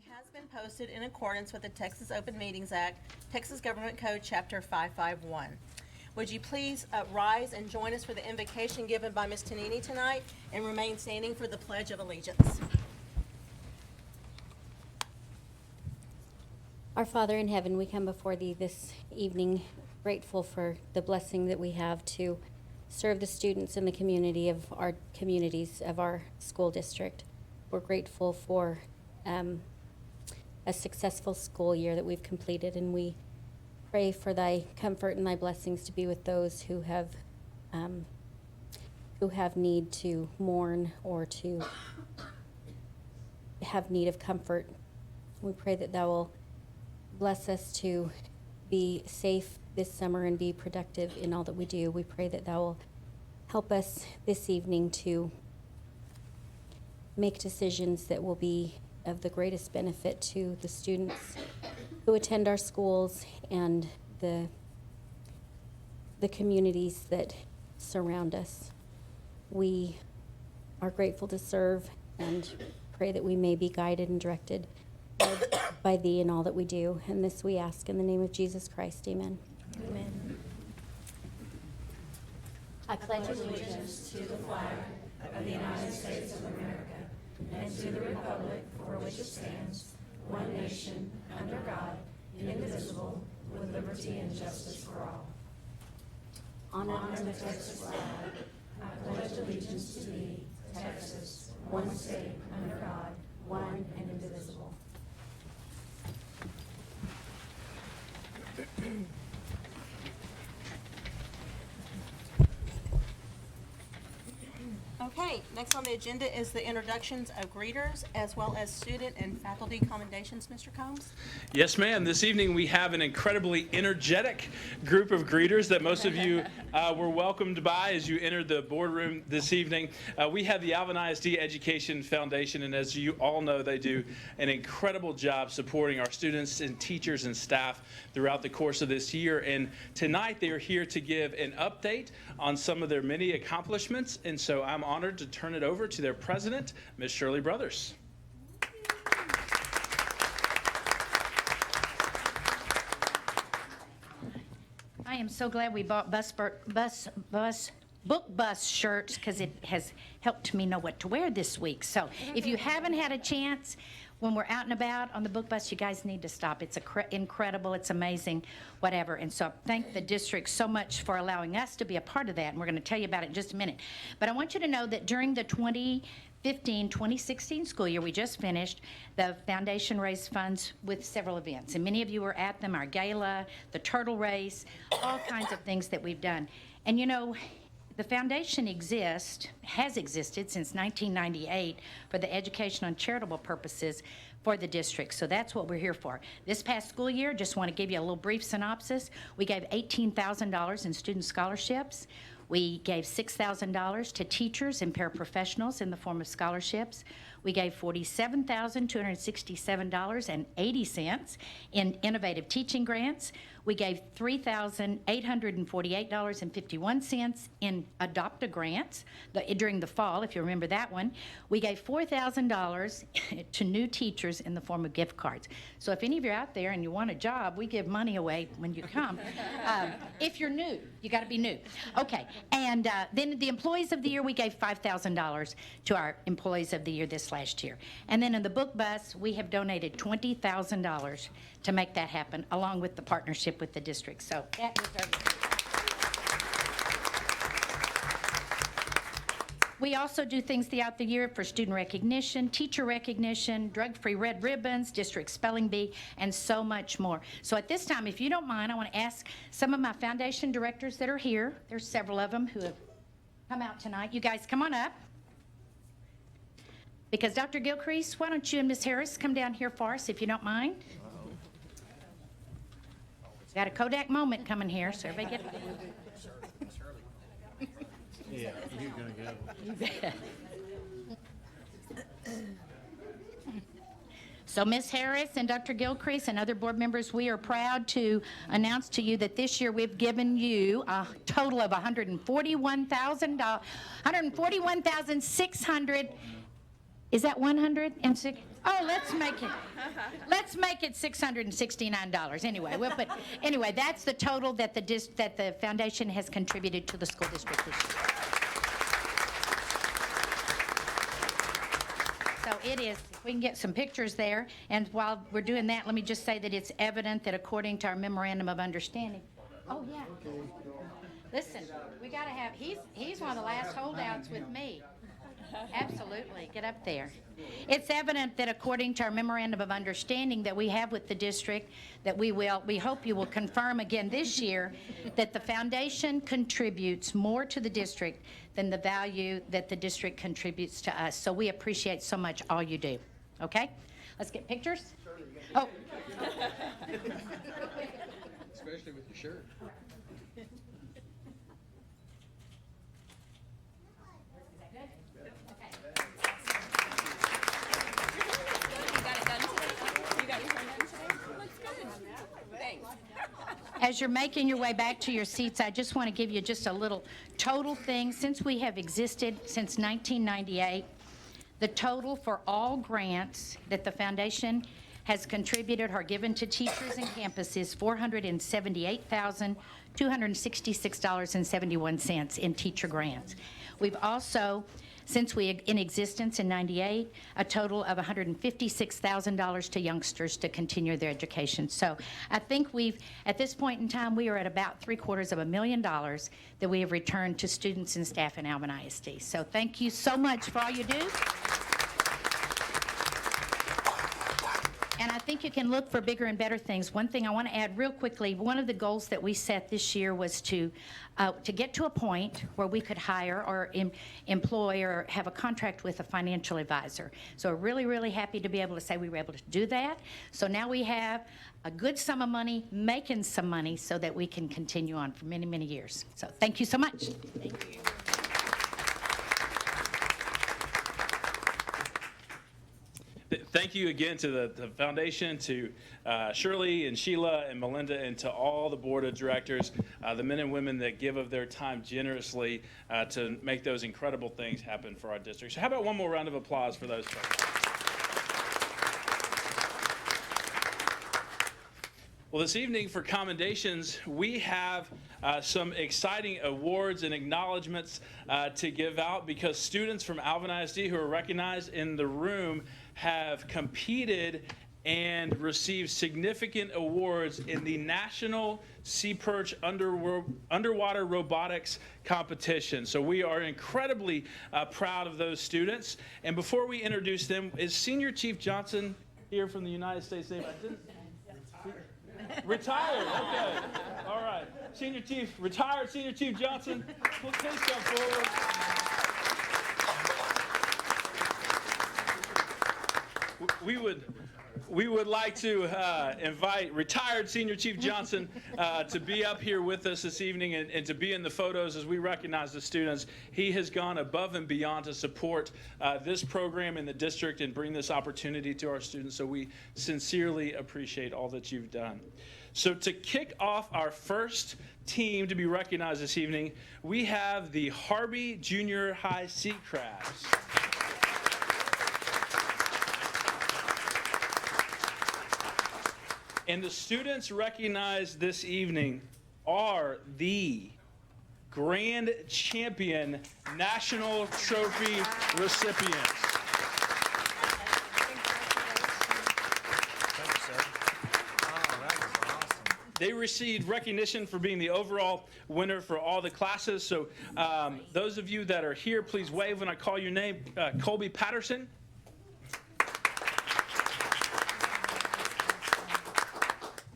has been posted in accordance with the Texas Open Meetings Act, Texas Government Code, Chapter 551. Would you please rise and join us for the invocation given by Ms. Tonini tonight, and remain standing for the Pledge of Allegiance. Our Father in heaven, we come before thee this evening grateful for the blessing that we have to serve the students in the community of our communities of our school district. We're grateful for a successful school year that we've completed, and we pray for thy comfort and thy blessings to be with those who have need to mourn or to have need of comfort. We pray that thou will bless us to be safe this summer and be productive in all that we do. We pray that thou will help us this evening to make decisions that will be of the greatest benefit to the students who attend our schools and the communities that surround us. We are grateful to serve and pray that we may be guided and directed by thee in all that we do. And this we ask in the name of Jesus Christ. Amen. Amen. I pledge allegiance to the flag of the United States of America and to the republic for which it stands, one nation, under God, indivisible, with liberty and justice for all. Honor the Texas flag. I pledge allegiance to thee, Texas, one state, under God, one and indivisible. Okay, next on the agenda is the introductions of greeters as well as student and faculty commendations. Mr. Combs? Yes, ma'am. This evening we have an incredibly energetic group of greeters that most of you were welcomed by as you entered the boardroom this evening. We have the Alvin ISD Education Foundation, and as you all know, they do an incredible job supporting our students and teachers and staff throughout the course of this year. And tonight they are here to give an update on some of their many accomplishments, and so I'm honored to turn it over to their president, Ms. Shirley Brothers. I am so glad we bought book bus shirts, because it has helped me know what to wear this week. So if you haven't had a chance, when we're out and about on the book bus, you guys need to stop. It's incredible. It's amazing, whatever. And so I thank the district so much for allowing us to be a part of that, and we're going to tell you about it in just a minute. But I want you to know that during the 2015-2016 school year we just finished, the foundation raised funds with several events, and many of you were at them, our gala, the turtle race, all kinds of things that we've done. And you know, the foundation has existed since 1998 for the education on charitable purposes for the district. So that's what we're here for. This past school year, just want to give you a little brief synopsis. We gave $18,000 in student scholarships. We gave $6,000 to teachers and paraprofessionals in the form of scholarships. We gave $47,267.80 in innovative teaching grants. We gave $3,848.51 in Adopt a grants during the fall, if you remember that one. We gave $4,000 to new teachers in the form of gift cards. So if any of you are out there and you want a job, we give money away when you come. If you're new, you got to be new. Okay, and then the Employees of the Year, we gave $5,000 to our Employees of the Year this last year. And then in the book bus, we have donated $20,000 to make that happen, along with the partnership with the district. So that was everything. We also do things throughout the year for student recognition, teacher recognition, drug-free red ribbons, district spelling bee, and so much more. So at this time, if you don't mind, I want to ask some of my foundation directors that are here. There's several of them who have come out tonight. You guys come on up. Because Dr. Gilcrease, why don't you and Ms. Harris come down here for us, if you don't mind? Got a Kodak moment coming here, so everybody get... Yeah, you're gonna go. You bet. So Ms. Harris and Dr. Gilcrease and other board members, we are proud to announce to you that this year we've given you a total of $141,600. Is that 106? Oh, let's make it $669 anyway. Anyway, that's the total that the foundation has contributed to the school district this year. So it is, if we can get some pictures there, and while we're doing that, let me just say that it's evident that according to our memorandum of understanding, oh yeah. Listen, we gotta have, he's one of the last holdouts with me. Absolutely, get up there. It's evident that according to our memorandum of understanding that we have with the district, that we hope you will confirm again this year, that the foundation contributes more to the district than the value that the district contributes to us. So we appreciate so much all you do. Okay? Let's get pictures. Oh. Especially with your shirt. As you're making your way back to your seats, I just want to give you just a little total thing. Since we have existed since 1998, the total for all grants that the foundation has contributed or given to teachers and campuses, $478,266.71 in teacher grants. We've also, since we in existence in 98, a total of $156,000 to youngsters to continue their education. So I think at this point in time, we are at about $750,000 that we have returned to students and staff in Alvin ISD. So thank you so much for all you do. And I think you can look for bigger and better things. One thing I want to add real quickly, one of the goals that we set this year was to get to a point where we could hire or employ or have a contract with a financial advisor. So we're really, really happy to be able to say we were able to do that. So now we have a good sum of money, making some money so that we can continue on for many, many years. So thank you so much. Thank you. Thank you again to the foundation, to Shirley and Sheila and Melinda, and to all the board of directors, the men and women that give of their time generously to make those incredible things happen for our district. So how about one more round of applause for those folks? Well, this evening for commendations, we have some exciting awards and acknowledgments to give out, because students from Alvin ISD who are recognized in the room have competed and received significant awards in the National Sea Perch Underwater Robotics Competition. So we are incredibly proud of those students. And before we introduce them, is Senior Chief Johnson here from the United States Navy? Retired, okay. All right. Retired Senior Chief Johnson, please come forward. We would like to invite retired Senior Chief Johnson to be up here with us this evening and to be in the photos as we recognize the students. He has gone above and beyond to support this program in the district and bring this opportunity to our students, so we sincerely appreciate all that you've done. So to kick off our first team to be recognized this evening, we have the Harvey Junior High Sea Crabs. And the students recognized this evening are the Grand Champion National Trophy recipients. Thanks, sir. Oh, that was awesome. They received recognition for being the overall winner for all the classes. So those of you that are here, please wave when I call your name. Colby Patterson.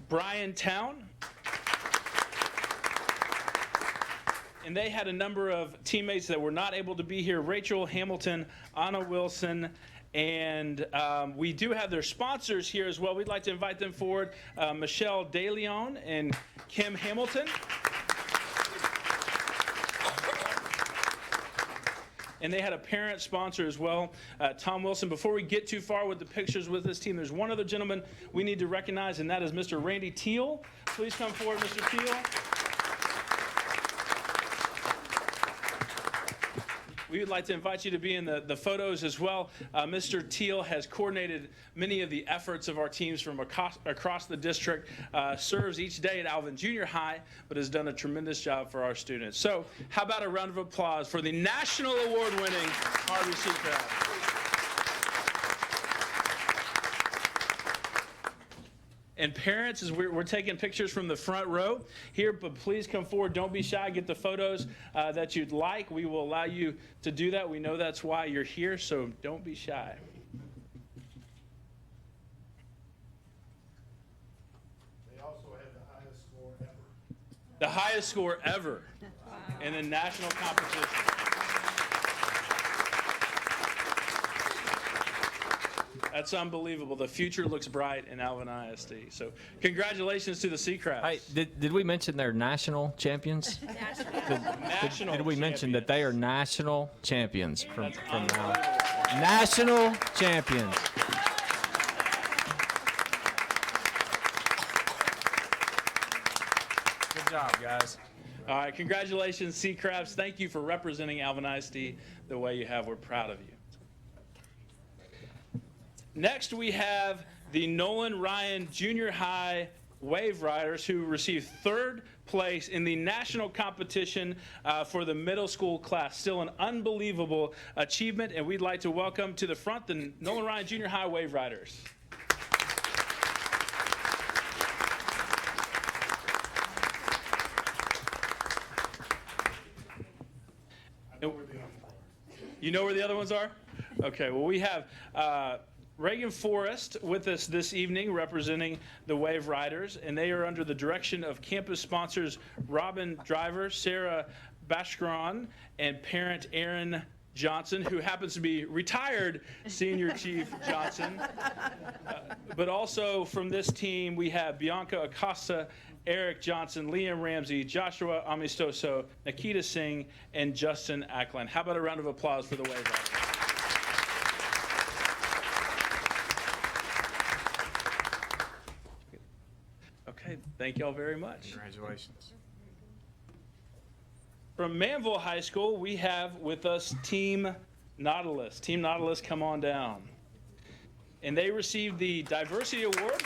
Brian Town. And they had a number of teammates that were not able to be here. Rachel Hamilton, Anna Wilson, and we do have their sponsors here as well. We'd like to invite them forward. Michelle DeLeon and Kim Hamilton. And they had a parent sponsor as well, Tom Wilson. Before we get too far with the pictures with this team, there's one other gentleman we need to recognize, and that is Mr. Randy Teal. Please come forward, Mr. Teal. we would like to invite you to be in the photos as well. Mr. Teal has coordinated many of the efforts of our teams from across the district, serves each day at Alvin Junior High, but has done a tremendous job for our students. So how about a round of applause for the national award-winning Harvey Seacraft. And parents, as we're taking pictures from the front row here, but please come forward. Don't be shy. Get the photos that you'd like. We will allow you to do that. We know that's why you're here, so don't be shy. They also had the highest score ever. The highest score ever in the national competition. That's unbelievable. The future looks bright in Alvin ISD. So congratulations to the Seacrafts. Hey, did we mention they're national champions? National Did we mention that they are national champions from now? unbelievable. National champions. Good job, guys. All right, congratulations, Seacrafts. Thank you for representing Alvin ISD the way you have. We're proud of you. Next, we have the Nolan Ryan Junior High Wave Riders, who received third place in the national competition for the middle school class. Still an unbelievable achievement, and we'd like to welcome to the front the Nolan Ryan Junior High Wave Riders. You know where the other ones are? Okay, well, we have Reagan Forrest with us this evening representing the Wave Riders, and they are under the direction of campus sponsors Robin Driver, Sarah Bashkron, and parent Aaron Johnson, who happens to be retired Senior Chief Johnson. But also from this team, we have Bianca Acosta, Eric Johnson, Liam Ramsey, Joshua Amistoso, Nikita Singh, and Justin Ackland. How about a round of applause for the Wave Riders? Okay, thank you all very much. Congratulations. From Manville High School, we have with us Team Nautilus. Team Nautilus, come on down. And they received the Diversity Award.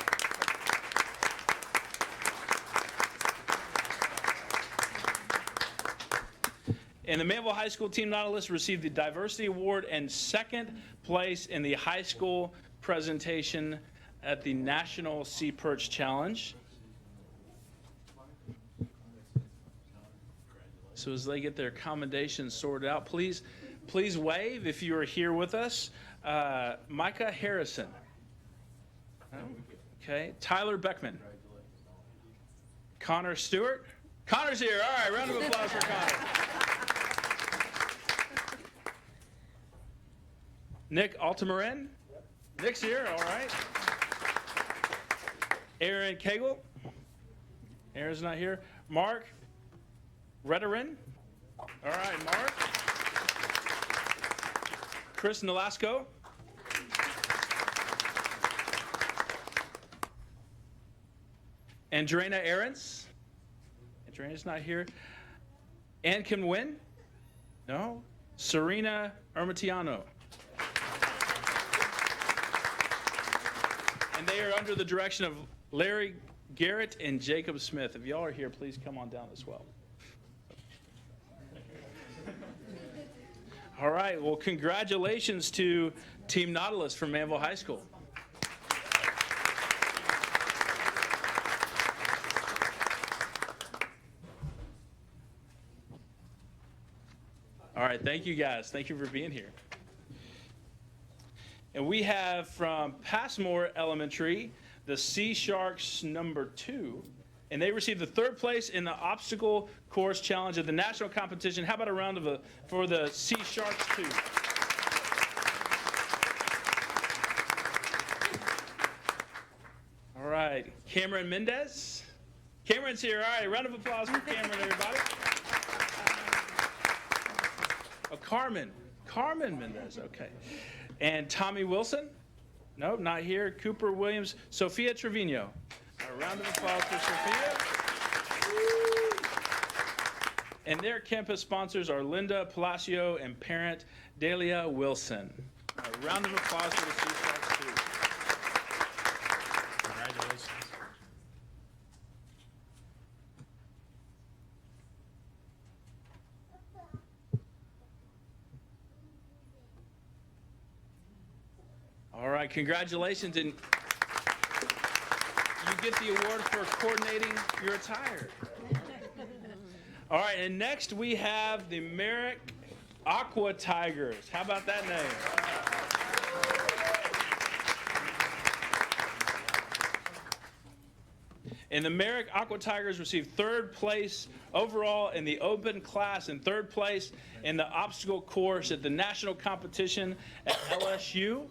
And the Manville High School Team Nautilus received the Diversity Award and second place in the high school presentation at the National Sea Perch Challenge. So as they get their commendations sorted out, please wave if you are here with us. Micah Harrison. Okay. Tyler Beckman. Connor Stewart. Connor's here. All right, round of applause for Connor. Nick Altamarin. Nick's here. All right. Aaron Cagle. Aaron's not here. Mark Redarin. All right, Mark. Chris Nolasco. Andrena Aarons. Andrena's not here. Ann Kim Win. No. Serena Ermitiano. And they are under the direction of Larry Garrett and Jacob Smith. If y'all are here, please come on down as well. All right, well, congratulations to Team Nautilus from Manville High School. All right, thank you guys. Thank you for being here. And we have from Passmore Elementary, the Sea Sharks #2, and they received the third place in the obstacle course challenge at the national competition. How about a round of for the Sea Sharks 2? All right, Cameron Mendez. Cameron's here. All right, round of applause for Cameron, everybody. Oh, Carmen Mendez. Okay. And Tommy Wilson? Nope, not here. Cooper Williams. Sophia Trevino. A round of applause for Sophia. And their campus sponsors are Linda Palacio and parent Delia Wilson. A round of applause for the Sea Sharks too. Congratulations. All right, congratulations, and you get the award for coordinating your attire. All right, and next we have the Merrick Aqua Tigers. How about that name? And the Merrick Aqua Tigers received third place overall in the open class and third place in the obstacle course at the national competition at LSU.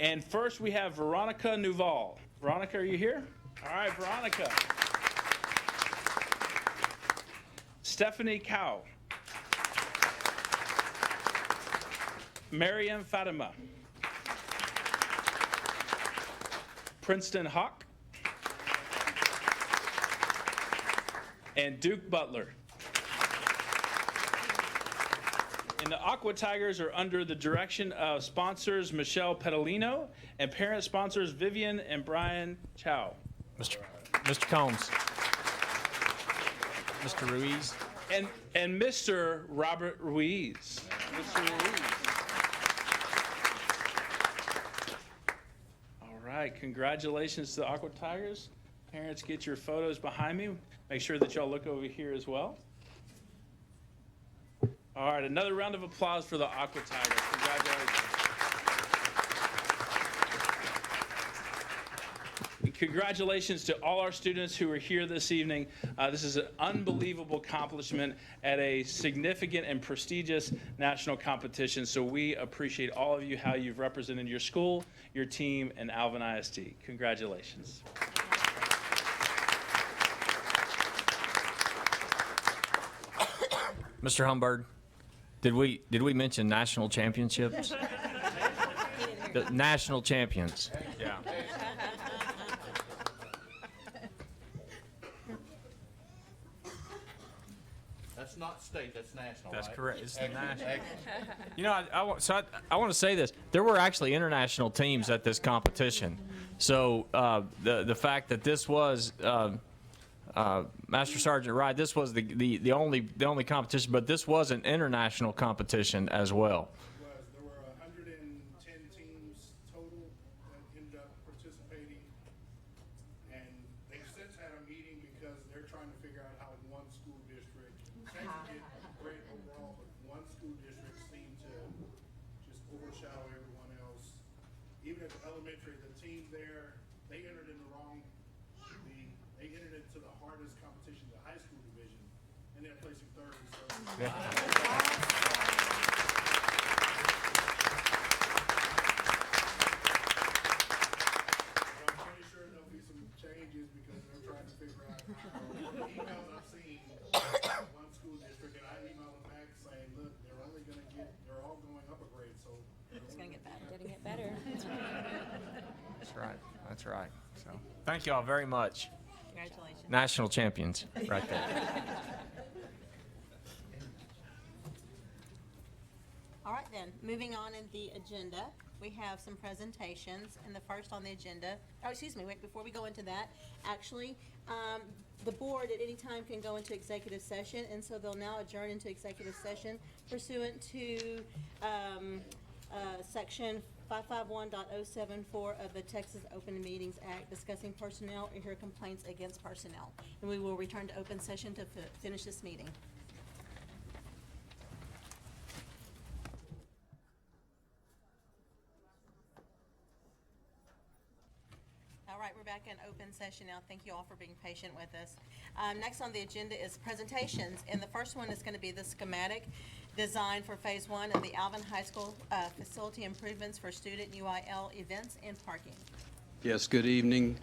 And first we have Veronica Nuval. Veronica, are you here? All right, Veronica. Stephanie Cow. Mariam Fatima. Princeton Hawk. And Duke Butler. And the Aqua Tigers are under the direction of sponsors Michelle Petalino and parent sponsors Vivian and Brian Chow. Mr. Combs. Mr. Ruiz. And Mr. Robert Ruiz. Mr. Ruiz. All right, congratulations to the Aqua Tigers. Parents, get your photos behind me. Make sure that y'all look over here as well. All right, another round of applause for the Aqua Tigers. Congratulations. And congratulations to all our students who are here this evening. This is an unbelievable accomplishment at a significant and prestigious national competition. So we appreciate all of you, how you've represented your school, your team, and Alvin ISD. Congratulations. Mr. Humbird, did we mention national championships? The national champions. Yeah. That's not state, that's national, That's right? correct. It's the national. Excellent. You know, I want to say this. There were actually international teams at this competition. So the fact that this was Master Sergeant Wright, this was the only competition, but this was an international competition as well. There were 110 teams total that ended up participating, and they've since had a meeting because they're trying to figure out how one school district, Texas did great overall, but one school district seemed to just overshadow everyone else. Even at the elementary, the team there, they entered in the wrong, they entered into the hardest competition, the high school division, and they're placing third. So I'm pretty sure there'll be some changes because they're trying to figure out how. The emails I've seen, one school district, and I emailed them back saying, look, they're all going up a grade, so. It's gonna get better. Getting it better. That's right. That's right. So thank you all very much. Congratulations. National champions, right there. All right then, moving on in the agenda, we have some presentations, and the first on the agenda, wait, before we go into that, actually, the board at any time can go into executive session, and so they'll now adjourn into executive session pursuant to, section 551.074 of the Texas Open Meetings Act, discussing personnel or hear complaints against personnel. And we will return to open session to finish this meeting. All right, we're back in open session now. Thank you all for being patient with us. Next on the agenda is presentations, and the first one is going to be the schematic design for Phase 1 of the Alvin High School facility improvements for student UIL events and parking. Yes, good evening.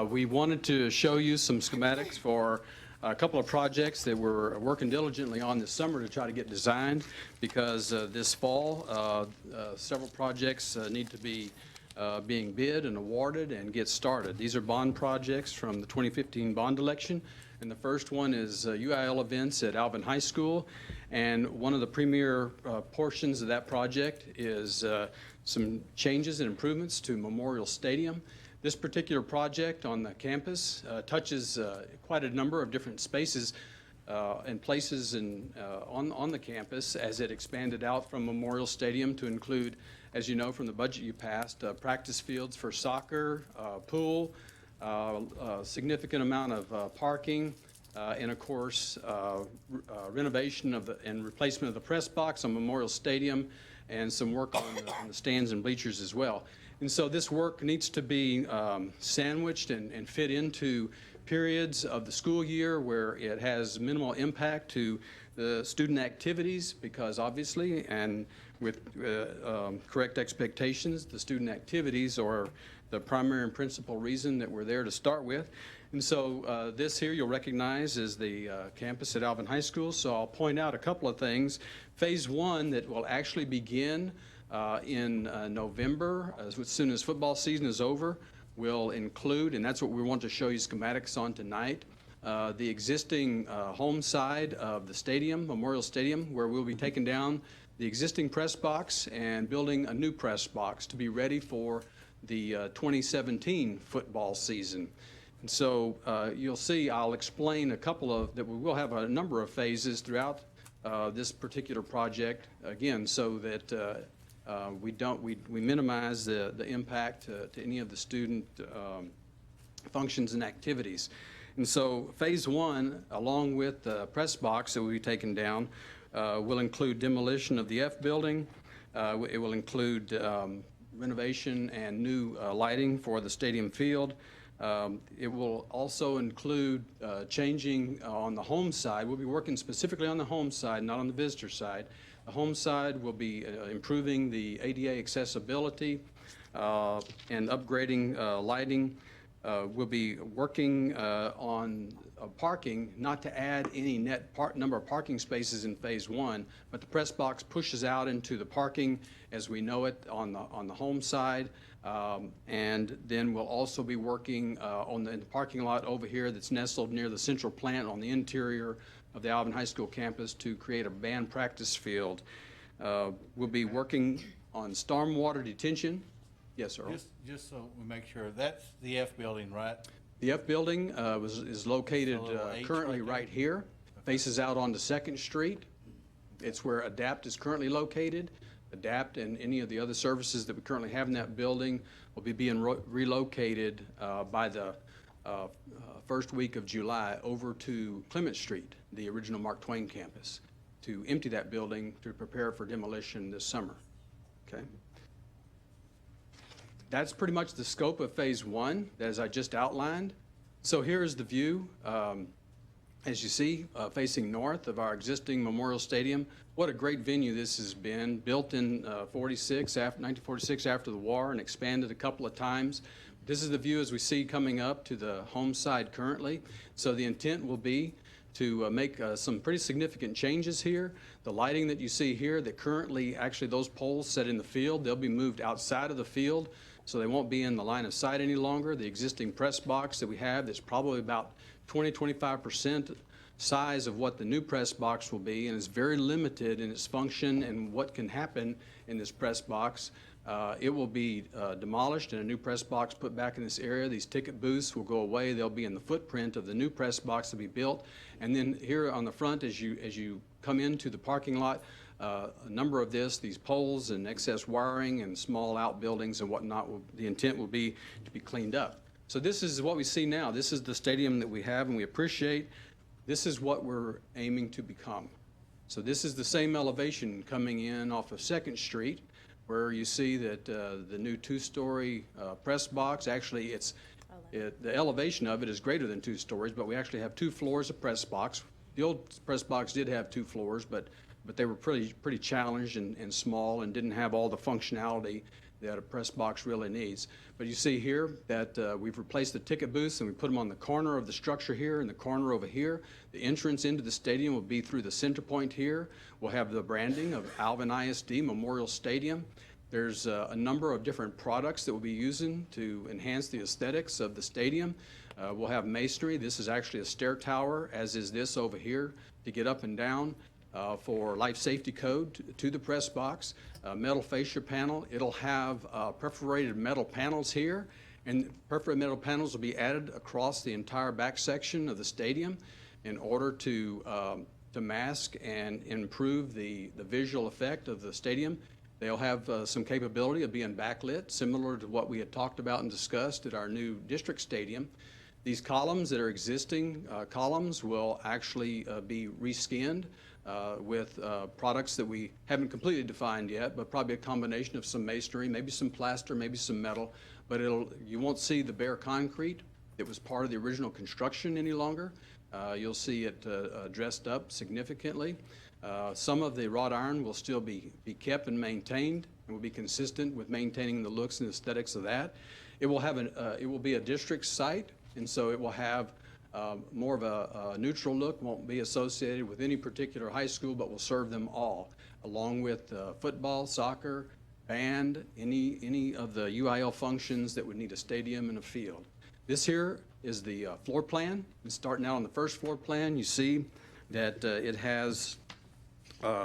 We wanted to show you some schematics for a couple of projects that we're working diligently on this summer to try to get designed, because this fall, several projects need to be being bid and awarded and get started. These are bond projects from the 2015 bond election, and the first one is UIL events at Alvin High School, and one of the premier portions of that project is some changes and improvements to Memorial Stadium. This particular project on the campus touches quite a number of different spaces and places on the campus as it expanded out from Memorial Stadium to include, as you know from the budget you passed, practice fields for soccer, pool, a significant amount of parking, and of course renovation and replacement of the press box on Memorial Stadium, and some work on the stands and bleachers as well. And so this work needs to be sandwiched and fit into periods of the school year where it has minimal impact to the student activities, because obviously, and with correct expectations, the student activities are the primary and principal reason that we're there to start with. And so this here you'll recognize is the campus at Alvin High School. So I'll point out a couple of things. Phase 1 that will actually begin in November, as soon as football season is over, will include, and that's what we want to show you schematics on tonight, the existing home side of the stadium, Memorial Stadium, where we'll be taking down the existing press box and building a new press box to be ready for the 2017 football season. And so you'll see, I'll explain a couple of, that we will have a number of phases throughout this particular project, again, so that we minimize the impact to any of the student functions and activities. And so phase 1, along with the press box that will be taken down, will include demolition of the F building. It will include renovation and new lighting for the stadium field. It will also include changing on the home side. We'll be working specifically on the home side, not on the visitor side. The home side will be improving the ADA accessibility and upgrading lighting. We'll be working on parking, not to add any net number of parking spaces in phase 1, but the press box pushes out into the parking as we know it on the home side. And then we'll also be working in the parking lot over here that's nestled near the central plant on the interior of the Alvin High School campus to create a band practice field. We'll be working on stormwater detention. Yes, sir. Just so we make sure, that's the F building, right? The F building is located currently right here, faces out onto 2nd Street. It's where ADAPT is currently located. ADAPT and any of the other services that we currently have in that building will be being relocated by the first week of July over to Clement Street, the original Mark Twain campus, to empty that building to prepare for demolition this summer. Okay. That's pretty much the scope of phase 1, as I just outlined. So here's the view, as you see, facing north of our existing Memorial Stadium. What a great venue this has been, built in 1946 after the war and expanded a couple of times. This is the view as we see coming up to the home side currently. So the intent will be to make some pretty significant changes here. The lighting that you see here, that currently, actually those poles set in the field, they'll be moved outside of the field, so they won't be in the line of sight any longer. The existing press box that we have, that's probably about 20-25% size of what the new press box will be, and is very limited in its function and what can happen in this press box. It will be demolished and a new press box put back in this area. These ticket booths will go away. They'll be in the footprint of the new press box to be built. And then here on the front, as you come into the parking lot, a number of these poles and excess wiring and small outbuildings and whatnot, the intent will be to be cleaned up. So this is what we see now. This is the stadium that we have, and we appreciate. This is what we're aiming to become. So this is the same elevation coming in off of 2nd Street, where you see that the new 2-story press box, actually the elevation of it is greater than 2 stories, but we actually have 2 floors of press box. The old press box did have 2 floors, but they were pretty challenged and small and didn't have all the functionality that a press box really needs. But you see here that we've replaced the ticket booths and we put them on the corner of the structure here and the corner over here. The entrance into the stadium will be through the center point here. We'll have the branding of Alvin ISD Memorial Stadium. There's a number of different products that we'll be using to enhance the aesthetics of the stadium. We'll have masonry. This is actually a stair tower, as is this over here, to get up and down for life safety code to the press box. Metal fascia panel. It'll have perforated metal panels here, and perforated metal panels will be added across the entire back section of the stadium in order to mask and improve the visual effect of the stadium. They'll have some capability of being backlit, similar to what we had talked about and discussed at our new district stadium. These columns that are existing columns will actually be reskinned with products that we haven't completely defined yet, but probably a combination of some masonry, maybe some plaster, maybe some metal, but you won't see the bare concrete that was part of the original construction any longer. You'll see it dressed up significantly. Some of the wrought iron will still be kept and maintained, and will be consistent with maintaining the looks and aesthetics of that. It will be a district site, and so it will have more of a neutral look, won't be associated with any particular high school, but will serve them all, along with football, soccer, band, any of the UIL functions that would need a stadium and a field. This here is the floor plan. And starting out on the first floor plan, you see that it has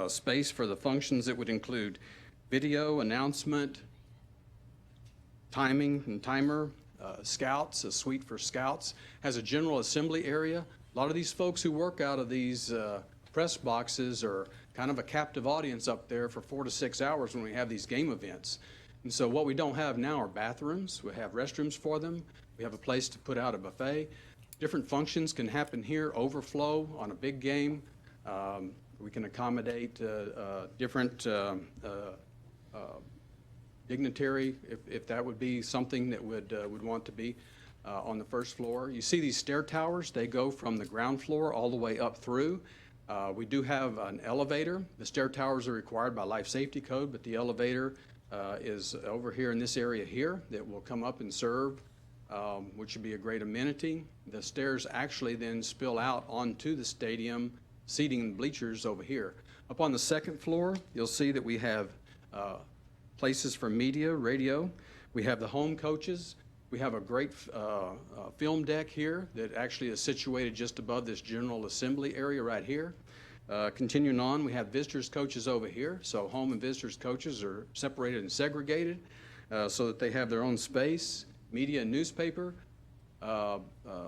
space for the functions that would include video, announcement, timing and timer, scouts, a suite for scouts, has a general assembly area. A lot of these folks who work out of these press boxes are kind of a captive audience up there for 4 to 6 hours when we have these game events. And so what we don't have now are bathrooms. We have restrooms for them. We have a place to put out a buffet. Different functions can happen here, overflow on a big game. We can accommodate different dignitary, if that would be something that would want to be on the first floor. You see these stair towers, they go from the ground floor all the way up through. We do have an elevator. The stair towers are required by life safety code, but the elevator is over here in this area here that will come up and serve, which would be a great amenity. The stairs actually then spill out onto the stadium seating bleachers over here. Up on the second floor, you'll see that we have places for media, radio. We have the home coaches. We have a great film deck here that actually is situated just above this general assembly area right here. Continuing on, we have visitors coaches over here. So home and visitors coaches are separated and segregated so that they have their own space. Media and newspaper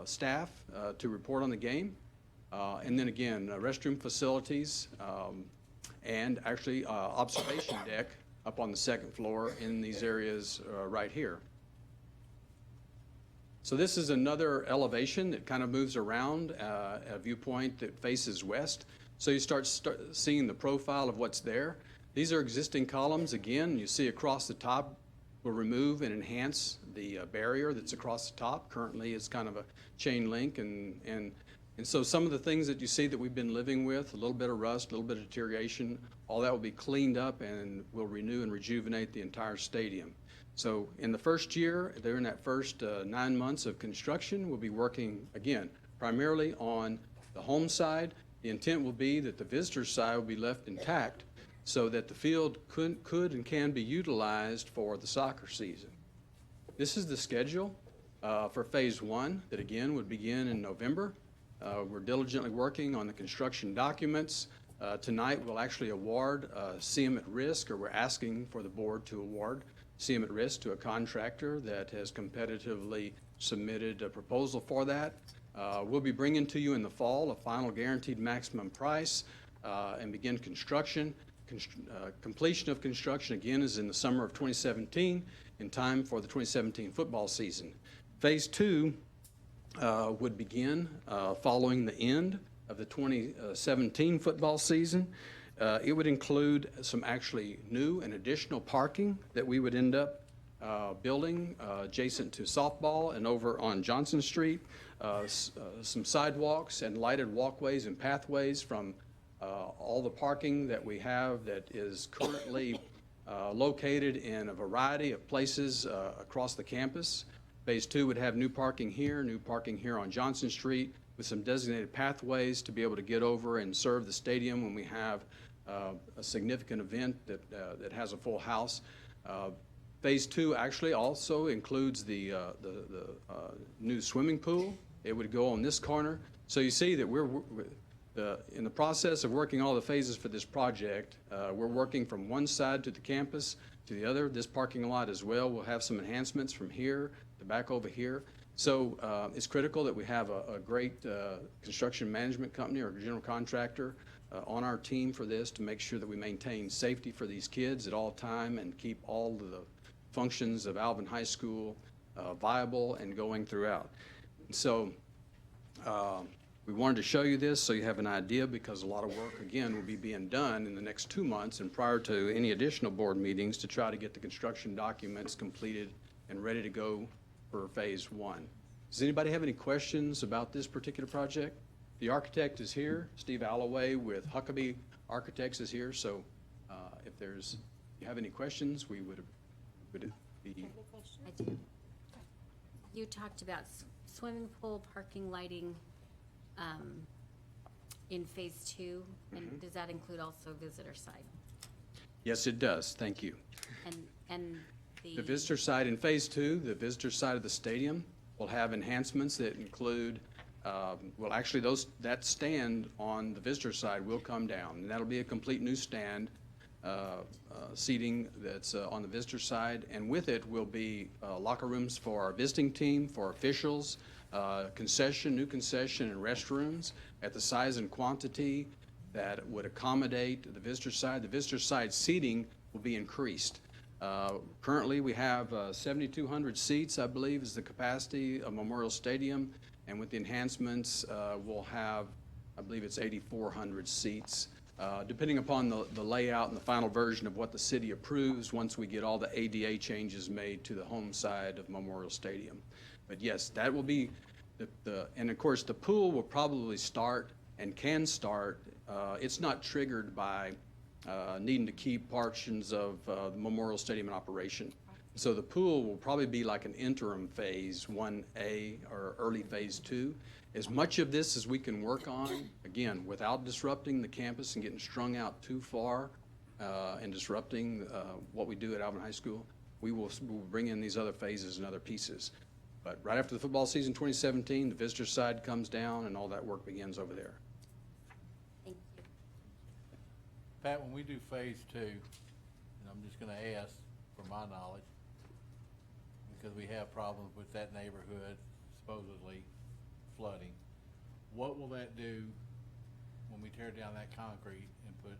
staff to report on the game. And then again, restroom facilities and actually observation deck up on the second floor in these areas right here. So this is another elevation that kind of moves around, a viewpoint that faces west. So you start seeing the profile of what's there. These are existing columns. Again, you see across the top, we'll remove and enhance the barrier that's across the top. Currently, it's kind of a chain link, and so some of the things that you see that we've been living with, a little bit of rust, a little bit of deterioration, all that will be cleaned up and will renew and rejuvenate the entire stadium. So in the first year, during that first 9 months of construction, we'll be working, again, primarily on the home side. The intent will be that the visitor side will be left intact so that the field could and can be utilized for the soccer season. This is the schedule for Phase 1 that, again, would begin in November. We're diligently working on the construction documents. Tonight, we'll actually award CM at risk, or we're asking for the board to award CM at risk to a contractor that has competitively submitted a proposal for that. We'll be bringing to you in the fall a final guaranteed maximum price and begin construction. Completion of construction, again, is in the summer of 2017, in time for the 2017 football season. Phase 2 would begin following the end of the 2017 football season. It would include some actually new and additional parking that we would end up building adjacent to softball and over on Johnson Street, some sidewalks and lighted walkways and pathways from all the parking that we have that is currently located in a variety of places across the campus. Phase 2 would have new parking here on Johnson Street, with some designated pathways to be able to get over and serve the stadium when we have a significant event that has a full house. Phase 2 actually also includes the new swimming pool. It would go on this corner. So you see that we're in the process of working all the phases for this project. We're working from one side to the campus to the other, this parking lot as well. We'll have some enhancements from here to back over here. So it's critical that we have a great construction management company or general contractor on our team for this to make sure that we maintain safety for these kids at all time and keep all of the functions of Alvin High School viable and going throughout. So we wanted to show you this so you have an idea, because a lot of work, again, will be being done in the next 2 months and prior to any additional board meetings to try to get the construction documents completed and ready to go for phase 1. Does anybody have any questions about this particular project? The architect is here. Steve Alloway with Huckabee Architects is here. So if you have any questions, we would be. I do. You talked about swimming pool, parking, lighting in phase 2, and does that include also visitor side? Yes, it does. Thank you. And The visitor side in phase 2, the visitor side of the stadium will have enhancements that include, well, actually that stand on the visitor side will come down, and that'll be a complete new stand, seating that's on the visitor side, and with it will be locker rooms for our visiting team, for officials, new concession and restrooms at the size and quantity that would accommodate the visitor side. The visitor side seating will be increased. Currently, we have 7,200 seats, I believe, is the capacity of Memorial Stadium, and with the enhancements, we'll have, I believe it's 8,400 seats, depending upon the layout and the final version of what the city approves once we get all the ADA changes made to the home side of Memorial Stadium. But yes, that will be, and of course, the pool will probably start and can start. It's not triggered by needing to keep portions of the Memorial Stadium in operation. So the pool will probably be like an interim phase 1A or early phase 2. As much of this as we can work on, again, without disrupting the campus and getting strung out too far and disrupting what we do at Alvin High School, we'll bring in these other phases and other pieces. But right after the football season 2017, the visitor side comes down and all that work begins over there. Thank you. Pat, when we do phase 2, and I'm just gonna ask for my knowledge, because we have problems with that neighborhood supposedly flooding, what will that do when we tear down that concrete and put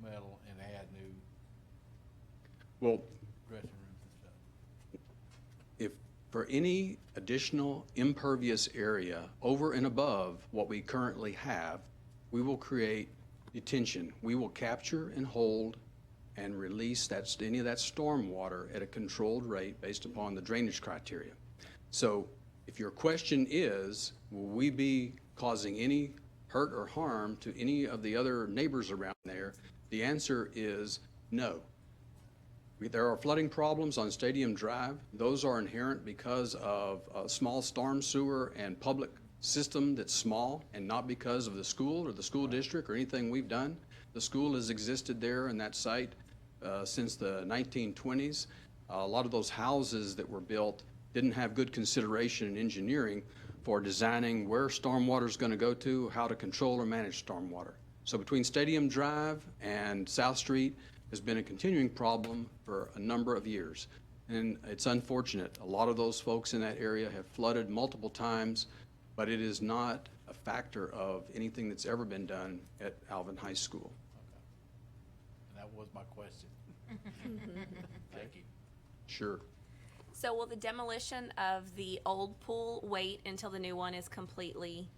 metal and add new Well, dressing rooms and stuff? if for any additional impervious area over and above what we currently have, we will create detention. We will capture and hold and release any of that storm water at a controlled rate based upon the drainage criteria. So if your question is, will we be causing any hurt or harm to any of the other neighbors around there, the answer is no. There are flooding problems on Stadium Drive. Those are inherent because of a small storm sewer and public system that's small, and not because of the school or the school district or anything we've done. The school has existed there in that site since the 1920s. A lot of those houses that were built didn't have good consideration in engineering for designing where stormwater is going to go to, how to control or manage stormwater. So between Stadium Drive and South Street has been a continuing problem for a number of years. And it's unfortunate. A lot of those folks in that area have flooded multiple times, but it is not a factor of anything that's ever been done at Alvin High School. And that was my question. Thank you. Sure. So will the demolition of the old pool wait until the new one is completely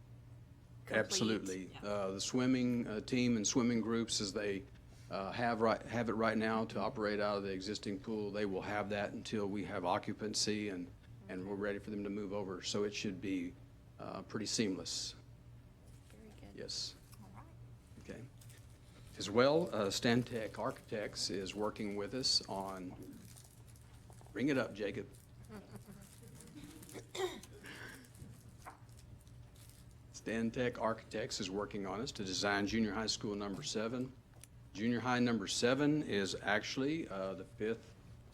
complete? Absolutely. Yeah. The swimming team and swimming groups, as they have it right now to operate out of the existing pool, they will have that until we have occupancy and we're ready for them to move over. So it should be pretty seamless. Very good. Yes. All right. Okay. As well, Stantec Architects is working with us on, bring it up, Jacob. Stantec Architects is working on us to design junior high school number 7. Junior high number 7 is actually the 5th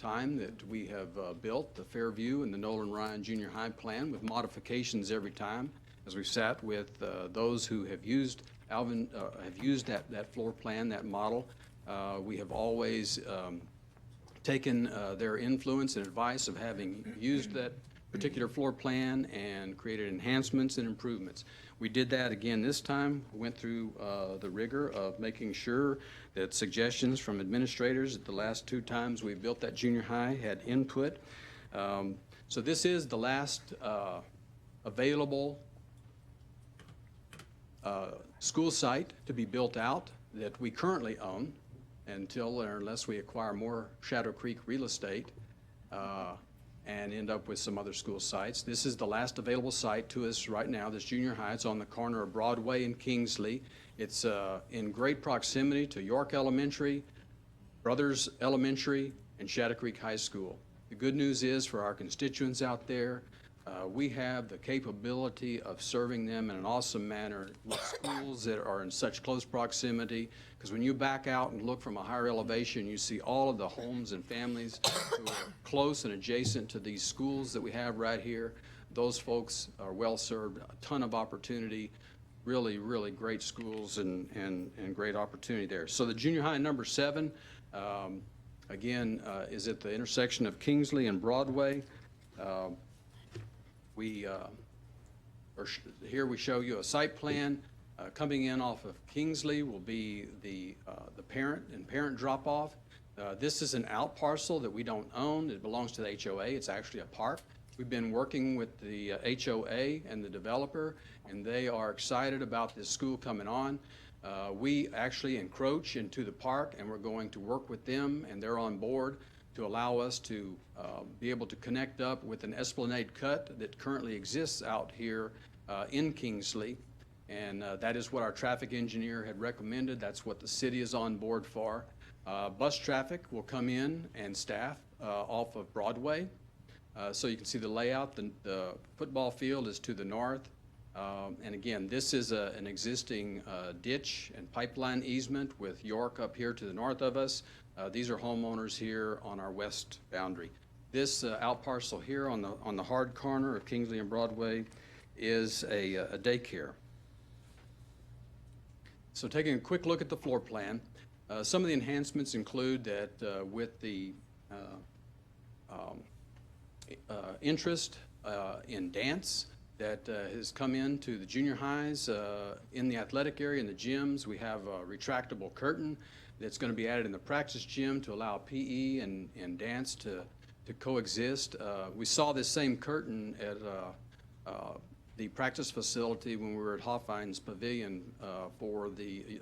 time that we have built the Fairview and the Nolan Ryan Junior High plan with modifications every time as we've sat with those who have used that floor plan, that model. We have always taken their influence and advice of having used that particular floor plan and created enhancements and improvements. We did that again this time. We went through the rigor of making sure that suggestions from administrators at the last 2 times we built that junior high had input. So this is the last available school site to be built out that we currently own until or unless we acquire more Shadow Creek real estate and end up with some other school sites. This is the last available site to us right now, this junior high. It's on the corner of Broadway and Kingsley. It's in great proximity to York Elementary, Brothers Elementary, and Shadow Creek High School. The good news is for our constituents out there, we have the capability of serving them in an awesome manner with schools that are in such close proximity, because when you back out and look from a higher elevation, you see all of the homes and families who are close and adjacent to these schools that we have right here. Those folks are well served, a ton of opportunity, really, really great schools and great opportunity there. So the junior high number 7, again, is at the intersection of Kingsley and Broadway. Here we show you a site plan. Coming in off of Kingsley will be the parent drop-off. This is an out parcel that we don't own. It belongs to the HOA. It's actually a park. We've been working with the HOA and the developer, and they are excited about this school coming on. We actually encroach into the park, and we're going to work with them, and they're on board to allow us to be able to connect up with an esplanade cut that currently exists out here in Kingsley. And that is what our traffic engineer had recommended. That's what the city is on board for. Bus traffic will come in and staff off of Broadway. So you can see the layout. The football field is to the north. And again, this is an existing ditch and pipeline easement with York up here to the north of us. These are homeowners here on our west boundary. This out parcel here on the hard corner of Kingsley and Broadway is a daycare. So taking a quick look at the floor plan, some of the enhancements include that with the interest in dance that has come into the junior highs in the athletic area, in the gyms, we have a retractable curtain that's going to be added in the practice gym to allow PE and dance to coexist. We saw this same curtain at the practice facility when we were at Hoffein's Pavilion for the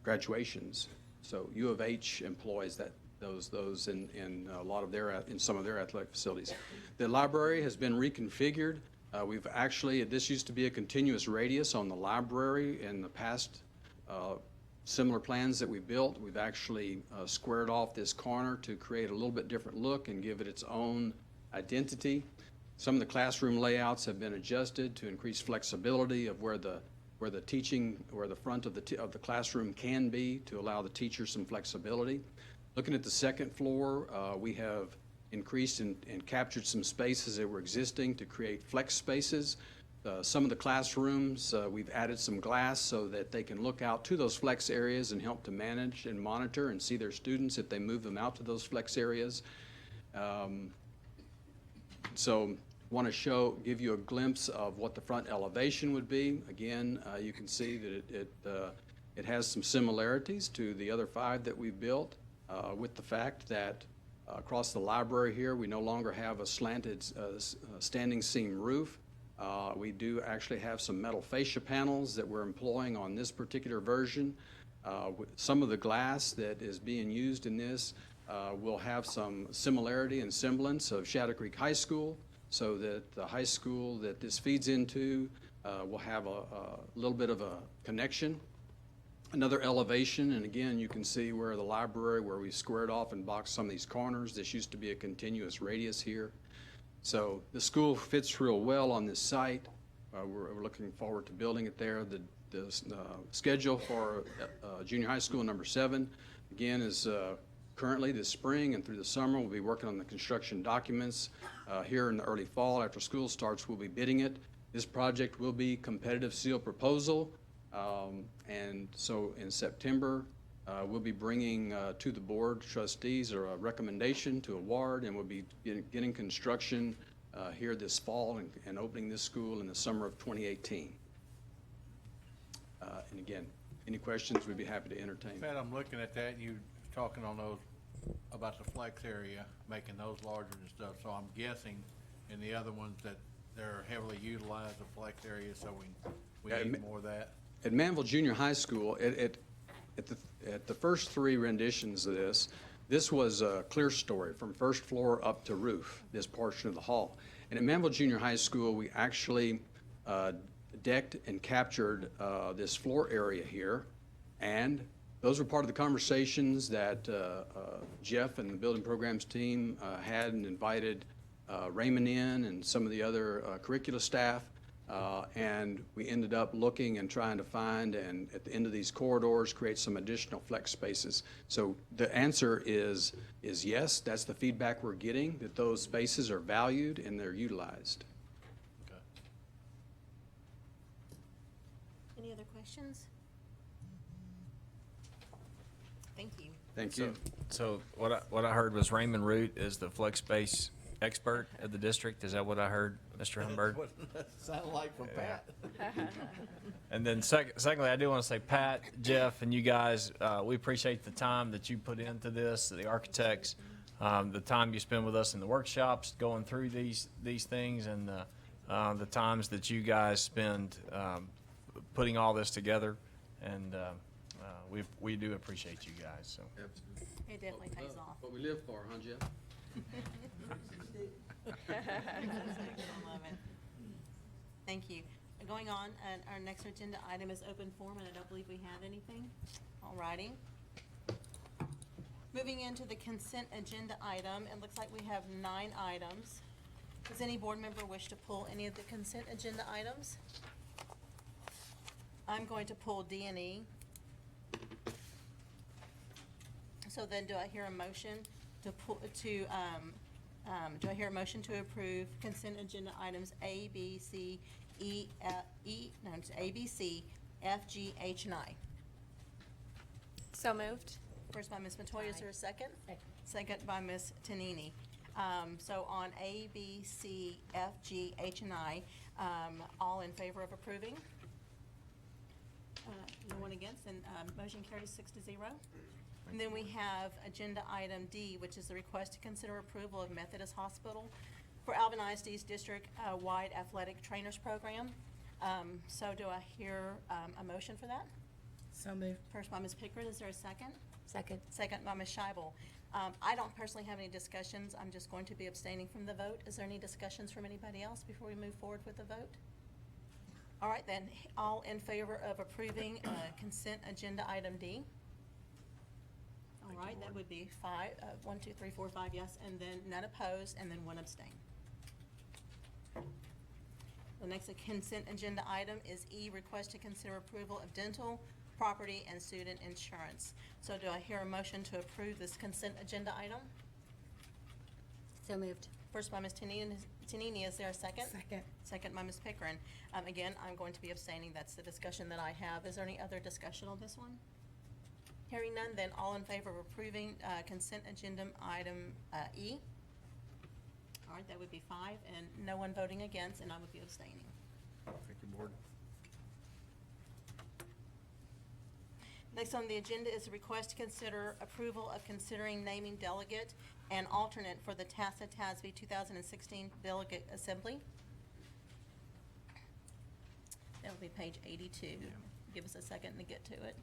graduations. So U of H employs those in a lot of in some of their athletic facilities. The library has been reconfigured. This used to be a continuous radius on the library. In the past similar plans that we built, we've actually squared off this corner to create a little bit different look and give it its own identity. Some of the classroom layouts have been adjusted to increase flexibility of where the front of the classroom can be to allow the teacher some flexibility. Looking at the second floor, we have increased and captured some spaces that were existing to create flex spaces. Some of the classrooms, we've added some glass so that they can look out to those flex areas and help to manage and monitor and see their students if they move them out to those flex areas. So want to give you a glimpse of what the front elevation would be. Again, you can see that it has some similarities to the other 5 that we built, with the fact that across the library here, we no longer have a slanted standing seam roof. We do actually have some metal fascia panels that we're employing on this particular version. Some of the glass that is being used in this will have some similarity and semblance of Shadow Creek High School, so that the high school that this feeds into will have a little bit of a connection. Another elevation, and again, you can see where the library, where we squared off and boxed some of these corners. This used to be a continuous radius here. So the school fits real well on this site. We're looking forward to building it there. The schedule for junior high school number 7, again, is currently this spring and through the summer. We'll be working on the construction documents. Here in the early fall, after school starts, we'll be bidding it. This project will be competitive seal proposal. And so in September, we'll be bringing to the board trustees or a recommendation to award, and we'll be getting construction here this fall and opening this school in the summer of 2018. And again, any questions, we'd be happy to entertain. Pat, I'm looking at that, and you talking on those, about the flex area, making those larger and stuff, so I'm guessing in the other ones that they're heavily utilized, the flex area, so we Yeah, need more of that. At Manville Junior High School, at the first three renditions of this was a clear story from first floor up to roof, this portion of the hall. And at Manville Junior High School, we actually decked and captured this floor area here. And those were part of the conversations that Jeff and the building programs team had, and invited Raymond in and some of the other curricula staff. And we ended up looking and trying to find, and at the end of these corridors, create some additional flex spaces. So the answer is yes, that's the feedback we're getting, that those spaces are valued and they're utilized. Okay. Any other questions? Thank you. Thank you. So what I heard was Raymond Root is the flex space expert at the district. Is that what I heard, Mr. Humbird? What does that sound like from Pat? And then secondly, I do want to say, Pat, Jeff, and you guys, we appreciate the time that you put into this, the architects, the time you spend with us in the workshops, going through these things, and the times that you guys spend putting all this together. And we do appreciate you guys. So. It definitely pays off. What we live for, huh, Jeff? I love it. Thank you. Going on, our next agenda item is open forum, and I don't believe we have anything. All righty. Moving into the consent agenda item, it looks like we have 9 items. Does any board member wish to pull any of the consent agenda items? I'm going to pull D and E. So then, do I hear a motion to pull, do I hear a motion to approve consent agenda items A, B, C, A, B, C, F, G, H, and I? So moved. First by Ms. Metoyer, is there a second? Second. Second by Ms. Tanini. So on A, B, C, F, G, H, and I, all in favor of approving? No one against, and motion carries 6-0. And then we have agenda item D, which is the request to consider approval of Methodist Hospital for Alvin ISD's district-wide athletic trainers program. So do I hear a motion for that? So moved. First by Ms. Pickard, is there a second? Second. Second by Ms. Scheibel. I don't personally have any discussions. I'm just going to be abstaining from the vote. Is there any discussions from anybody else before we move forward with the vote? All right, then, all in favor of approving consent agenda item D? All right, that would be 5, 1, 2, 3, 4, 5 yes, and then none opposed, and then 1 abstain. The next consent agenda item is E, request to consider approval of dental, property, and student insurance. So do I hear a motion to approve this consent agenda item? So moved. First by Ms. Tanini, is there a second? Second. Second by Ms. Pickering. Again, I'm going to be abstaining. That's the discussion that I have. Is there any other discussion on this one? Hearing none, then all in favor of approving consent agenda item E? All right, that would be 5, and no one voting against, and I would be abstaining. Thank you, board. Next on the agenda is a request to consider approval of considering naming delegate and alternate for the TASB 2016 Delegate Assembly. That will be page 82. Give us a second to get to it.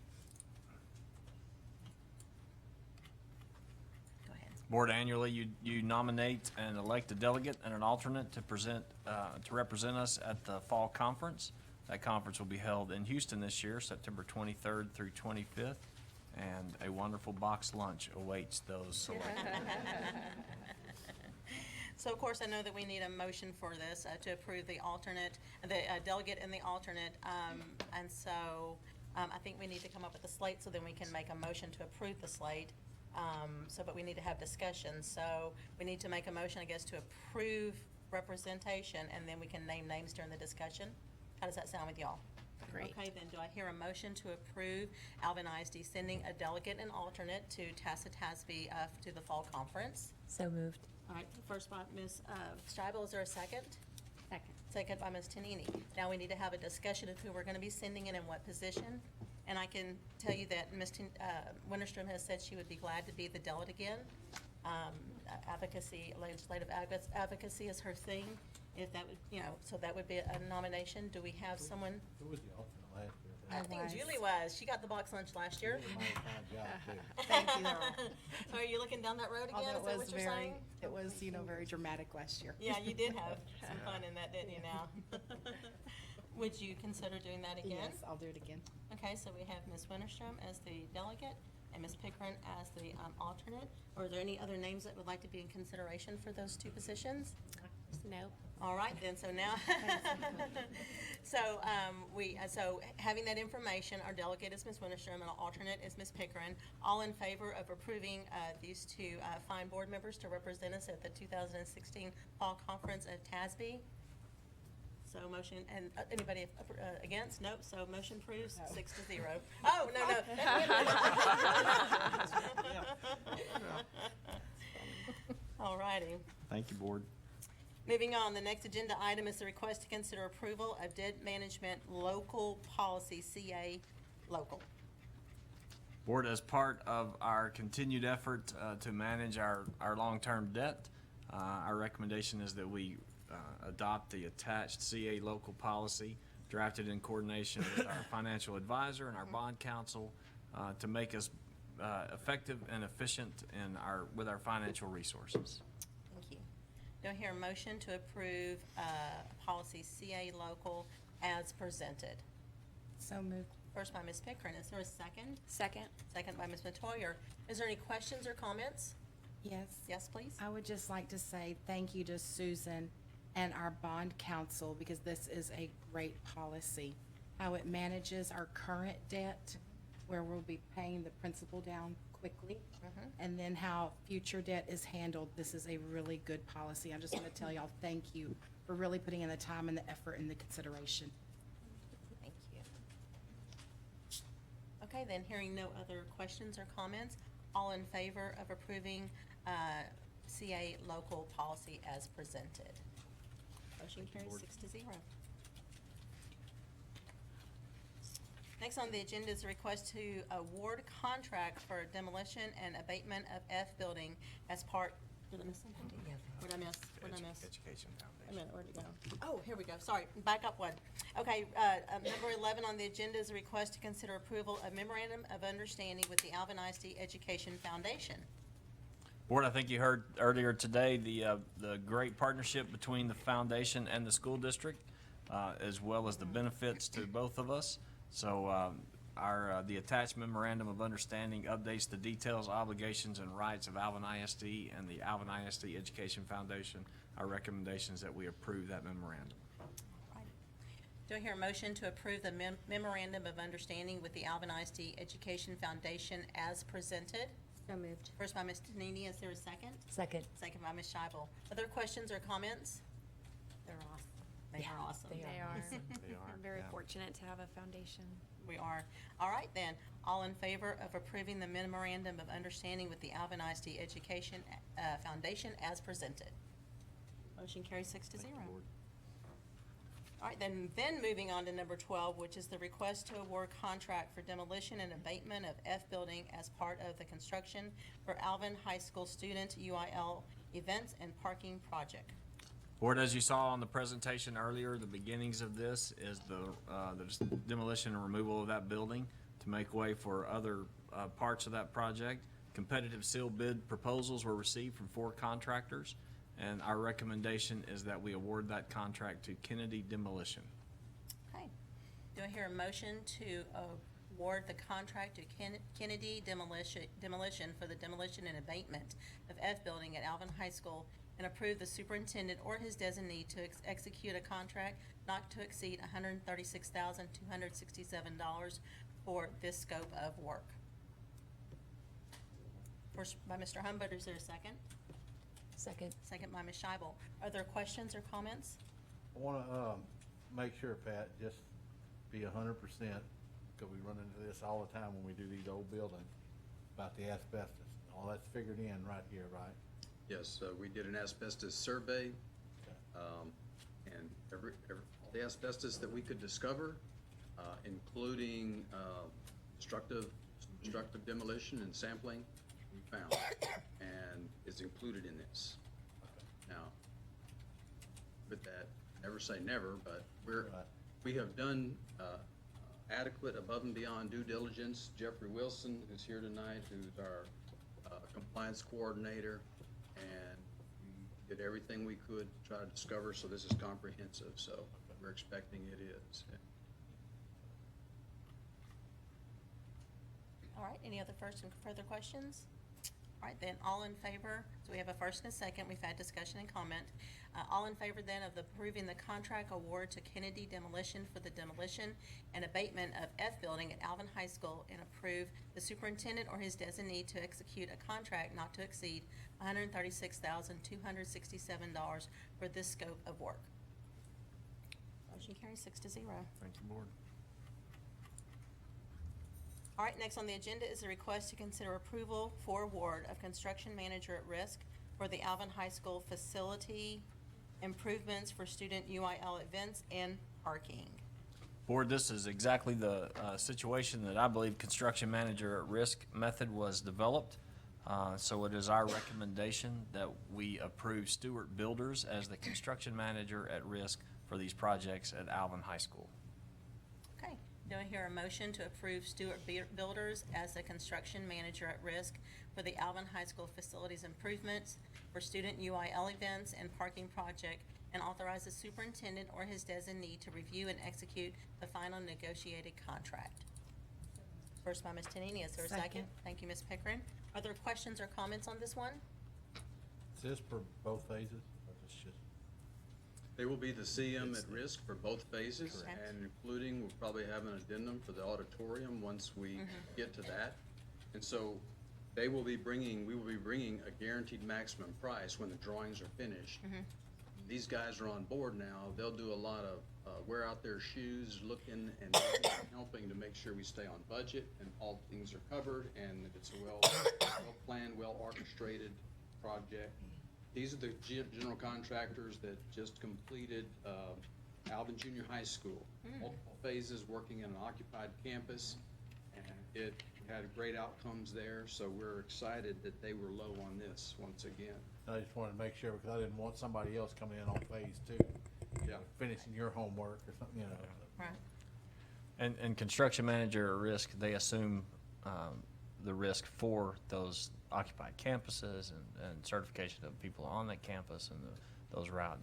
Go ahead. Board, annually, you nominate and elect a delegate and an alternate to represent us at the fall conference. That conference will be held in Houston this year, September 23rd through 25th, and a wonderful box lunch awaits those selected. So of course, I know that we need a motion for this to approve the alternate, the delegate and the alternate, and so I think we need to come up with a slate so then we can make a motion to approve the slate. But we need to have discussion. So we need to make a motion, I guess, to approve representation, and then we can name names during the discussion. How does that sound with y'all? Great. Okay, then do I hear a motion to approve Alvin ISD sending a delegate and alternate to TASB to the fall conference? So moved. All right, first by Ms. Stribel, is there a second? Second. Second by Ms. Tanini. Now we need to have a discussion of who we're going to be sending and in what position. And I can tell you that Ms. Winterstrom has said she would be glad to be the delegate again. Advocacy, legislative advocacy is her thing. If that would, so that would be a nomination. Do we have someone? Who was the alternate last year? I think Julie was. She got the box lunch last year. Julie might have found a job, too. Thank you. So are you looking down that road again? Although Is that what you're saying? it was, very dramatic last year. Yeah, you did have some fun in that, didn't you now? Would you consider doing that again? Yes, I'll do it again. Okay, so we have Ms. Winterstrom as the delegate and Ms. Pickering as the alternate. Or are there any other names that would like to be in consideration for those two positions? No. All right, then, so now, so having that information, our delegate is Ms. Winterstrom and our alternate is Ms. Pickering. All in favor of approving these two fine board members to represent us at the 2016 Fall Conference at TASB? So motion, and anybody against? Nope, so motion proves 6-0. Oh, no. All righty. Thank you, Board. Moving on, the next agenda item is the request to consider approval of debt management local policy, CA local. Board, as part of our continued effort to manage our long-term debt, our recommendation is that we adopt the attached CA local policy drafted in coordination with our financial advisor and our bond counsel to make us effective and efficient with our financial resources. Thank you. Do I hear a motion to approve policy CA local as presented? So moved. First by Ms. Pickering. Is there a second? Second. Second by Ms. Metoyer. Is there any questions or comments? Yes. Yes, please. I would just like to say thank you to Susan and our bond counsel, because this is a great policy. How it manages our current debt, where we'll be paying the principal down quickly, and then how future debt is handled. This is a really good policy. I just want to tell y'all thank you for really putting in the time and the effort and the consideration. Thank you. Okay, then, hearing no other questions or comments, all in favor of approving CA local policy as presented? Motion carries 6-0. Next on the agenda is a request to award contract for demolition and abatement of F building as part, did I miss something? What did I miss? Education Wait a Foundation. minute, where'd it go? Oh, here we go, sorry, back up one. Okay, number 11 on the agenda is a request to consider approval of memorandum of understanding with the Alvin ISD Education Foundation. Board, I think you heard earlier today the great partnership between the foundation and the school district, as well as the benefits to both of us. So the attached memorandum of understanding updates the details, obligations, and rights of Alvin ISD and the Alvin ISD Education Foundation. Our recommendation is that we approve that memorandum. Right. Do I hear a motion to approve the memorandum of understanding with the Alvin ISD Education Foundation as presented? So moved. First by Ms. Tanini, is there a second? Second. Second by Ms. Scheibel. Other questions or comments? They're awesome. They are awesome. They are. They are. We're very Yeah. fortunate to have a foundation. We are. All right, then. All in favor of approving the memorandum of understanding with the Alvin ISD Education Foundation as presented? Motion carries 6-0. All right, then moving on to number 12, which is the request to award contract for demolition and abatement of F building as part of the construction for Alvin High School student UIL events and parking project. Board, as you saw on the presentation earlier, the beginnings of this is the demolition and removal of that building to make way for other parts of that project. Competitive sealed bid proposals were received from 4 contractors, and our recommendation is that we award that contract to Kennedy Demolition. Okay. Do I hear a motion to award the contract to Kennedy Demolition for the demolition and abatement of F building at Alvin High School, and approve the superintendent or his designee to execute a contract not to exceed $136,267 for this scope of work? First by Mr. Humbert, is there a second? Second. Second by Ms. Scheibel. Are there questions or comments? I wanna, make sure, Pat, just be 100%, because we run into this all the time when we do these old buildings, about the asbestos. All that's figured in right here, right? Yes, we did an asbestos survey, and all the asbestos that we could discover, including destructive demolition and sampling, we found, and it's included in this. Now, with that, never say never, but we have done adequate above and beyond due diligence. Jeffrey Wilson is here tonight, who's our compliance coordinator, and we did everything we could to try to discover, so this is comprehensive, so we're expecting it is. All right, any other first and further questions? All right, then, all in favor, so we have a first and a second, we've had discussion and comment. All in favor then of approving the contract award to Kennedy Demolition for the demolition and abatement of F Building at Alvin High School, and approve the superintendent or his designee to execute a contract not to exceed $136,267 for this scope of work. Motion carries 6-0. Thank you, Board. All right, next on the agenda is a request to consider approval for award of construction manager at risk for the Alvin High School facility improvements for student UIL events and parking. Board, this is exactly the situation that I believe construction manager at risk method was developed. So it is our recommendation that we approve Stewart Builders as the construction manager at risk for these projects at Alvin High School. Okay, do I hear a motion to approve Stewart Builders as the construction manager at risk for the Alvin High School facilities improvements for student UIL events and parking project, and authorize the superintendent or his designee to review and execute the final negotiated contract? First by Ms. Tanini, is there a second? Second. Thank you, Ms. Pickering. Are there questions or comments on this one? Is this for both phases, or is this just? They will be the CM at risk for both phases, Correct. and including, we'll probably have an addendum for the auditorium once we get to that. And so we will be bringing a guaranteed maximum price when the drawings are finished. These guys are on board now. They'll do a lot of wear out their shoes, looking and helping to make sure we stay on budget and all things are covered, and that it's a well-planned, well-orchestrated project. These are the general contractors that just completed Alvin Junior High School. Multiple phases, working in an occupied campus, and it had great outcomes there, so we're excited that they were low on this once again. I just wanted to make sure, because I didn't want somebody else coming in on phase two. Yeah. Finishing your homework or something, you know. Right. And construction manager at risk, they assume the risk for those occupied campuses and certification of people on that campus and those routes.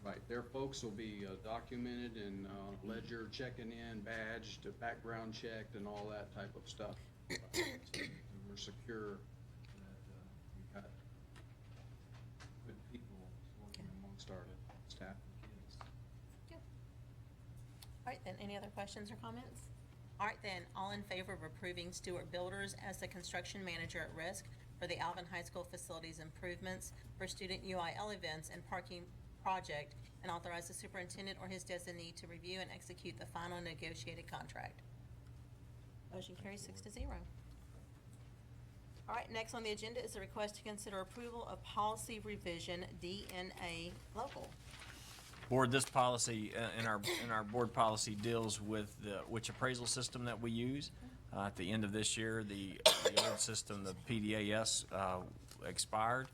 Right, their folks will be documented and ledger, checking in, badged, background checked, and all that type of stuff. So we're secure that we've got good people working amongst our staff and kids. Good. All right, then, any other questions or comments? All right, then, all in favor of approving Stewart Builders as the construction manager at risk for the Alvin High School facilities improvements for student UIL events and parking project, and authorize the superintendent or his designee to review and execute the final negotiated contract? Motion carries 6-0. All right, next on the agenda is a request to consider approval of policy revision DNA local. Board, this policy in our board policy deals with which appraisal system that we use. At the end of this year, the old system, the PDAS, expired.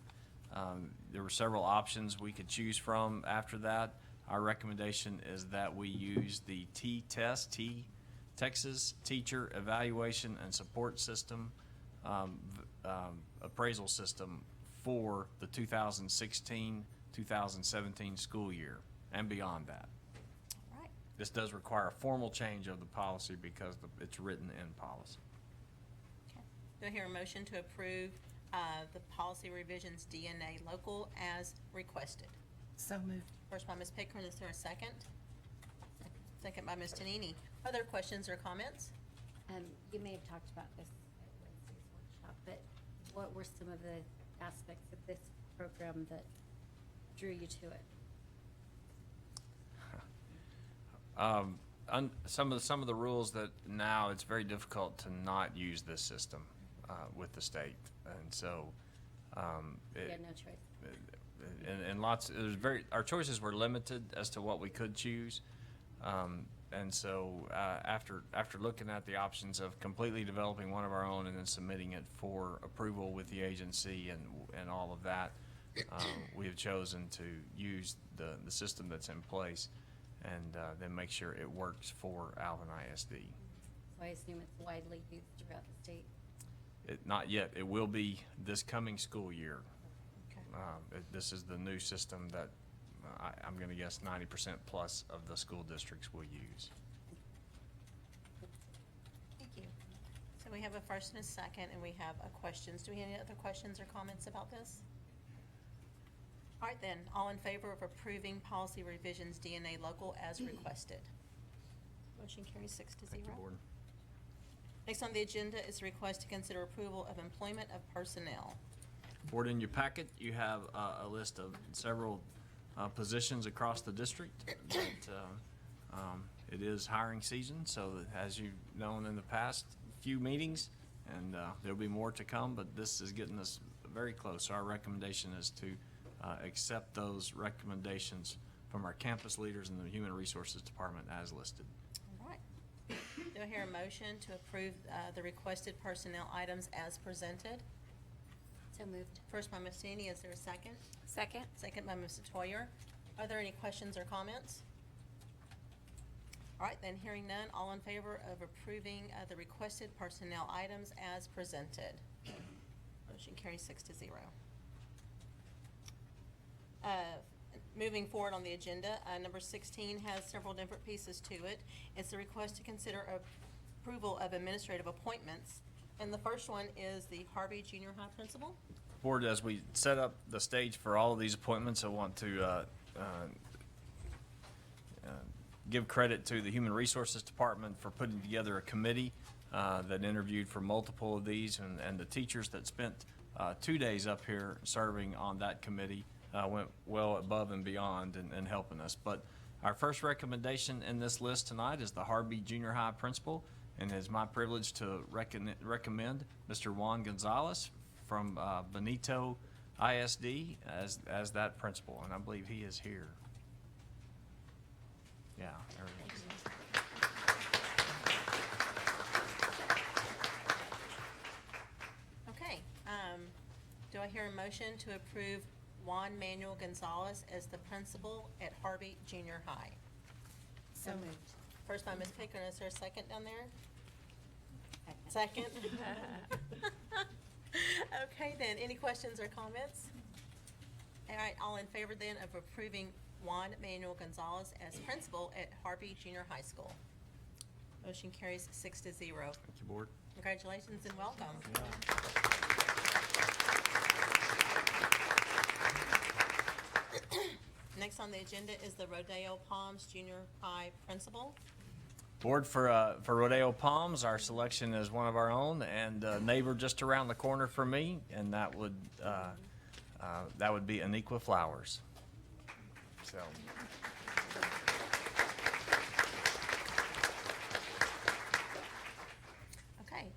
There were several options we could choose from after that. Our recommendation is that we use the T-TEST, Texas Teacher Evaluation and Support System appraisal system for the 2016-2017 school year and beyond that. All right, This does require a formal change of the policy because it's written in policy. okay. Do I hear a motion to approve the policy revisions DNA local as requested? So moved. First by Ms. Pickering, is there a second? Second by Ms. Tanini. Other questions or comments? You may have talked about this at Wednesday's workshop, but what were some of the aspects of this program that drew you to it? Some of the rules that now it's very difficult to not use this system with the state, and so You had no choice. and our choices were limited as to what we could choose, and so after looking at the options of completely developing one of our own and then submitting it for approval with the agency and all of that, we have chosen to use the system that's in place and then make sure it works for Alvin ISD. So I assume it's widely used throughout the state. Not yet. It will be this coming school year. Okay. This is the new system that I'm going to guess 90% plus of the school districts will use. Thank you. So we have a first and a second, and we have questions. Do we have any other questions or comments about this? All right then, all in favor of approving policy revisions DNA local as requested? Motion carries 6-0. Thank you, Board. Next on the agenda is a request to consider approval of employment of personnel. Board, in your packet, you have a list of several positions across the district. That, it is hiring season, so that, as you've known in the past few meetings, and there'll be more to come, but this is getting us very close. So our recommendation is to accept those recommendations from our campus leaders in the Human Resources Department as listed. All right. Do I hear a motion to approve the requested personnel items as presented? So moved. First by Ms. Teeny, is there a second? Second. Second by Mr. Toyer. Are there any questions or comments? All right, then hearing none, all in favor of approving the requested personnel items as presented? Motion carries 6-0. Moving forward on the agenda, number 16 has several different pieces to it. It's a request to consider approval of administrative appointments. And the first one is the Harvey Junior High principal. Board, as we set up the stage for all of these appointments, I want to give credit to the Human Resources Department for putting together a committee that interviewed for multiple of these, and the teachers that spent 2 days up here serving on that committee went well above and beyond in helping us. But our first recommendation in this list tonight is the Harvey Junior High principal, and it's my privilege to recommend Mr. Juan Gonzalez from Benito ISD as that principal, and I believe he is here. Yeah, there he is. Okay, do I hear a motion to approve Juan Manuel Gonzalez as the principal at Harvey Junior High? So moved. First by Ms. Pickering, is there a second down there? Second? Okay, then, any questions or comments? All right, all in favor then of approving Juan Manuel Gonzalez as principal at Harvey Junior High School? Motion carries 6-0. Thank you, Board. Congratulations and welcome. Next on the agenda is the Rodeo Palms Junior High principal. Board, for Rodeo Palms, our selection is one of our own and a neighbor just around the corner from me, and that would be Aniqua Flowers. So. Okay,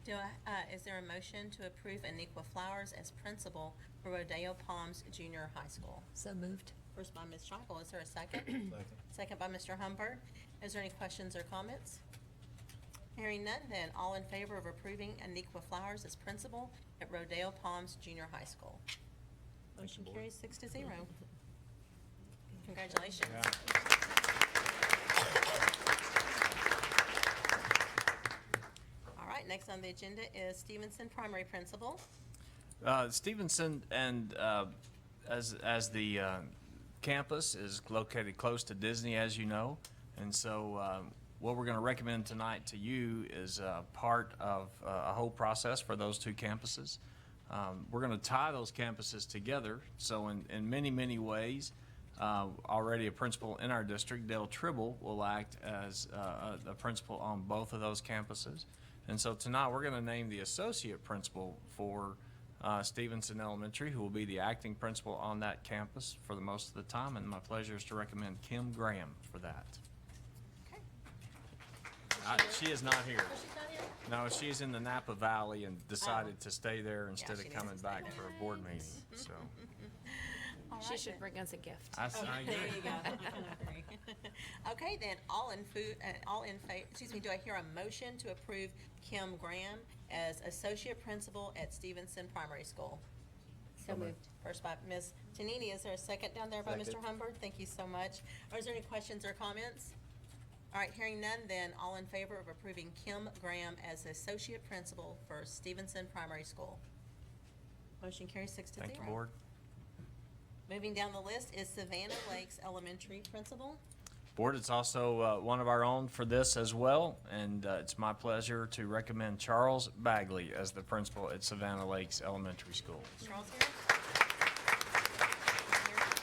is there a motion to approve Aniqua Flowers as principal for Rodeo Palms Junior High School? So moved. First by Ms. Schreiber, is there a second? Second. Second by Mr. Humbert. Is there any questions or comments? Hearing none, then, all in favor of approving Aniqua Flowers as principal at Rodeo Palms Junior High School? Motion carries 6-0. Congratulations. All right, next on the agenda is Stevenson Primary Principal. Stevenson, and as the campus is located close to Disney, as you know, and so what we're going to recommend tonight to you is part of a whole process for those two campuses. We're going to tie those campuses together, so in many ways, already a principal in our district, Dale Tribble, will act as a principal on both of those campuses. And so tonight we're going to name the associate principal for Stevenson Elementary, who will be the acting principal on that campus for the most of the time, and my pleasure is to recommend Kim Graham for that. Okay. She is not here. Oh, she's not here? No, she's in the Napa Valley and decided to stay there instead she of needs coming to stay back there. for a board meeting, so. All She right should then. bring us a gift. I There agree. you go. I can agree. Okay, then, do I hear a motion to approve Kim Graham as associate principal at Stevenson Primary School? So moved. First by Ms. Tanini, is there a second down there by Mr. Humbird? Thank you so much. Or is there any questions or comments? All right, hearing none, then all in favor of approving Kim Graham as associate principal for Stevenson Primary School? Motion carries 6 to 0. Thank you, board. Moving down the list is Savannah Lakes Elementary principal. Board, it's also one of our own for this as well, and it's my pleasure to recommend Charles Bagley as the principal at Savannah Lakes Elementary School. Charles here?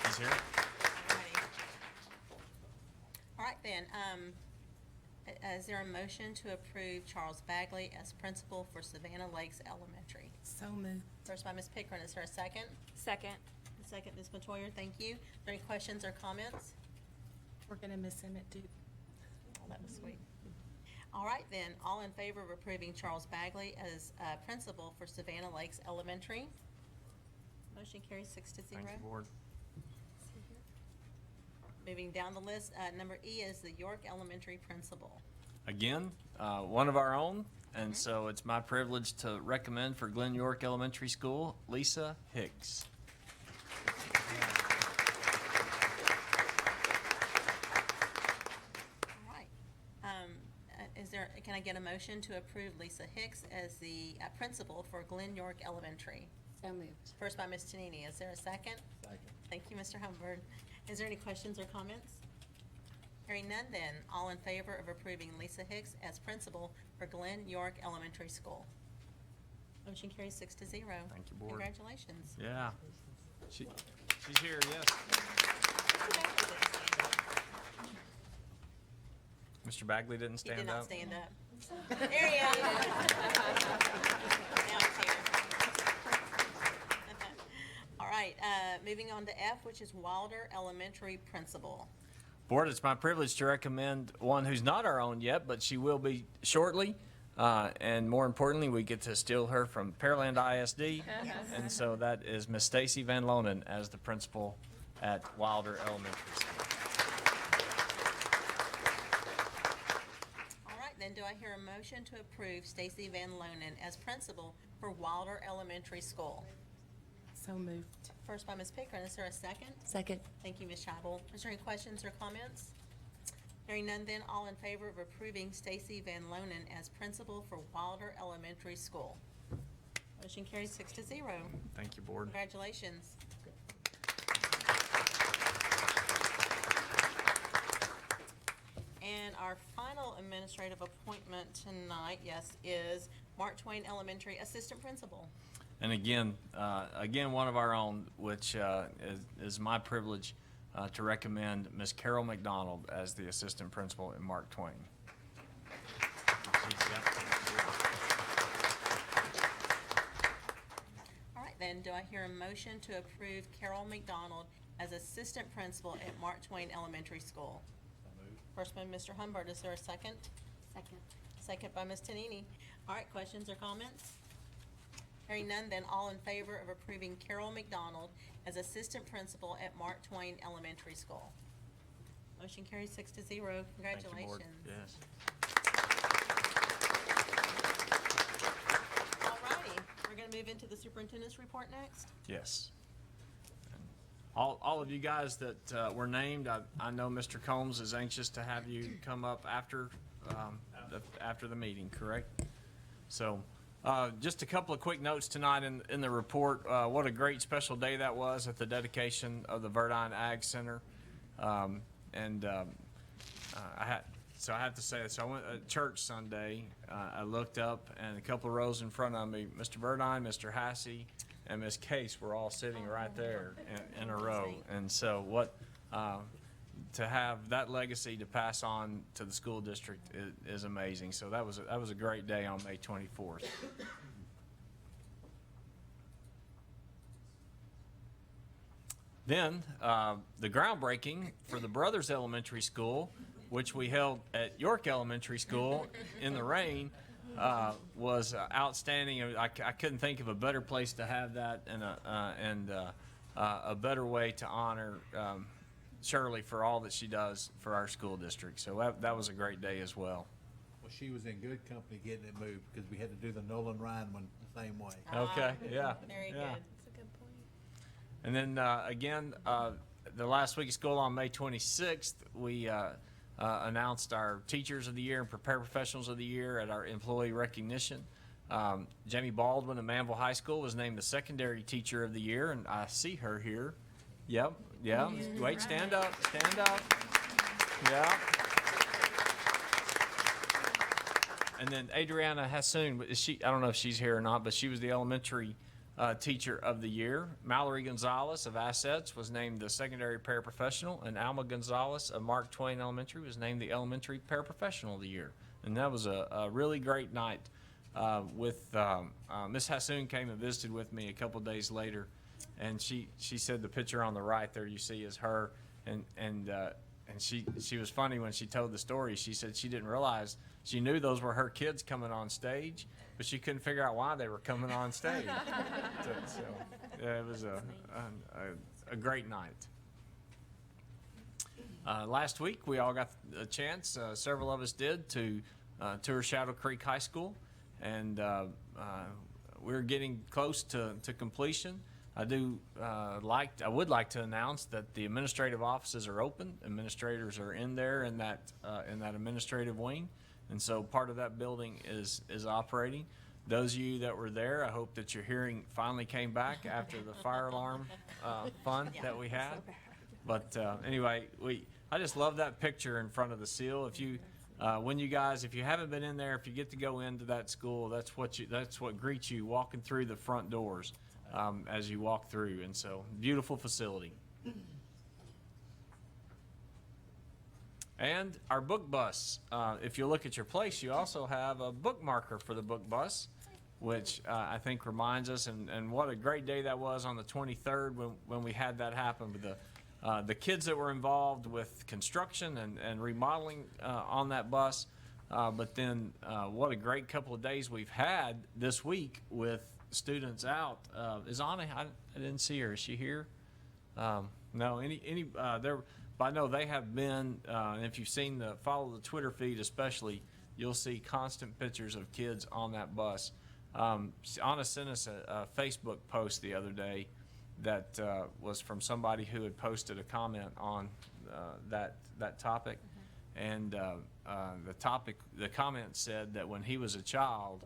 He's here? Alrighty. All right then, is there a motion to approve Charles Bagley as principal for Savannah Lakes Elementary? So moved. First by Ms. Pickering, is there a second? Second. Second, Ms. Metoyer, thank you. Are there any questions or comments? We're gonna miss him at Duke. Oh, that was sweet. All right then, all in favor of approving Charles Bagley as principal for Savannah Lakes Elementary? Motion carries 6 to 0. Thank you, board. Moving down the list, number E is the York Elementary principal. Again, one of our own, and so it's my privilege to recommend for Glen York Elementary School, Lisa Hicks. All right. Can I get a motion to approve Lisa Hicks as the principal for Glen York Elementary? So moved. First by Ms. Tanini, is there a second? Second. Thank you, Mr. Humbird. Is there any questions or comments? Hearing none then, all in favor of approving Lisa Hicks as principal for Glen York Elementary School? Motion carries 6 to 0. Thank you, board. Congratulations. Yeah. She's here, yes. Mr. Bagley didn't He stand did up? not stand up. There he is. Now he's here. All right, moving on to F, which is Wilder Elementary principal. Board, it's my privilege to recommend one who's not our own yet, but she will be shortly. And more importantly, we get to steal her from Pearland ISD. And so that is Miss Stacy Van Lonen as the principal at Wilder Elementary School. All right, then do I hear a motion to approve Stacy Van Lonen as principal for Wilder Elementary School? So moved. First by Ms. Pickering, is there a second? Second. Thank you, Ms. Scheibel. Is there any questions or comments? Hearing none then, all in favor of approving Stacy Van Lonen as principal for Wilder Elementary School? Motion carries 6 to 0. Thank you, board. Congratulations. And our final administrative appointment tonight, yes, is Mark Twain Elementary Assistant Principal. And again, one of our own, which is my privilege to recommend Miss Carol McDonald as the assistant principal at Mark Twain. All right, then, do I hear a motion to approve Carol McDonald as assistant principal at Mark Twain Elementary School? First by Mr. Humbird, is there a second? Second. Second by Ms. Tanini. All right, questions or comments? Hearing none, then all in favor of approving Carol McDonald as assistant principal at Mark Twain Elementary School? Motion carries 6 to 0. Thank you, board. Congratulations. Yes. All righty, we're gonna move into the superintendent's report next. Yes. And all of you guys that were named, I know Mr. Combs is anxious to have you come up after the meeting, correct? So, just a couple of quick notes tonight in the report. What a great special day that was at the dedication of the Verdine Ag Center. I have to say this. I went to church Sunday. I looked up, and a couple of rows in front of me, Mr. Verdine, Mr. Hassey, and Miss Case were all sitting right there in a row. And so to have that legacy to pass on to the school district is amazing. So that was a great day on May 24th. Then the groundbreaking for the Brothers Elementary School, which we held at York Elementary School in the rain, was outstanding. I couldn't think of a better place to have that, and a better way to honor Shirley for all that she does for our school district. So that was a great day as well. Well, she was in good company getting it moved, because we had to do the Nolan Ryan one the same way. Okay, yeah. Very yeah. good. And then again, the last week of school on May 26th, we announced our Teachers of the Year and Paraprofessionals of the Year at our employee recognition. Jamie Baldwin of Manville High School was named the Secondary Teacher of the Year, and I see her here. Yep, yeah. Wait, stand up, stand up. Yeah. And then Adriana Hassoun, I don't know if she's here or not, but she was the Elementary Teacher of the Year. Mallory Gonzalez of Assets was named the Secondary Paraprofessional, and Alma Gonzalez of Mark Twain Elementary was named the Elementary Paraprofessional of the Year. And that was a really great night. Miss Hassoun came and visited with me a couple days later, and she said the picture on the right there you see is her, and she was funny when she told the story. She said she didn't realize, she knew those were her kids coming on stage, but she couldn't figure out why they were coming on stage. So yeah, it was a great night. Last week we all got a chance, several of us did, to tour Shadow Creek High School, and we're getting close to completion. I would like to announce that the administrative offices are open. Administrators are in there in that administrative wing, and so part of that building is operating. Those of you that were there, I hope that your hearing finally came back after the fire alarm fun that we had. But anyway, I just love that picture in front of the seal. If you haven't been in there, if you get to go into that school, that's what greets you walking through the front doors as you walk through. And so, beautiful facility. And our book bus. If you look at your place, you also have a bookmarker for the book bus, which I think reminds us, and what a great day that was on the 23rd when we had that happen with the kids that were involved with construction and remodeling on that bus. But then what a great couple of days we've had this week with students out. Is Anna? I didn't see her. Is she here? No. There. But I know they have been. And if you've follow the Twitter feed, especially, you'll see constant pictures of kids on that bus. Anna sent us a Facebook post the other day that was from somebody who had posted a comment on that topic, and the comment said that when he was a child,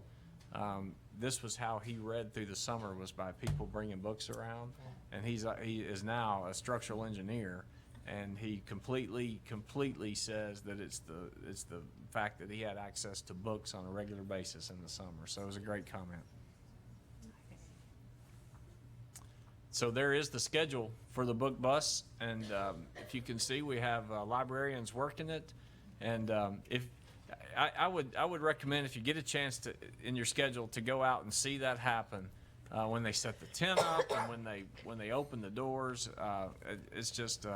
this was how he read through the summer, was by people bringing books around, and he is now a structural engineer, and he completely says that it's the fact that he had access to books on a regular basis in the summer. So it was a great comment. So there is the schedule for the book bus, and if you can see, we have librarians working it, and I would recommend, if you get a chance in your schedule, to go out and see that happen when they set the tent up and when they open the doors. It's just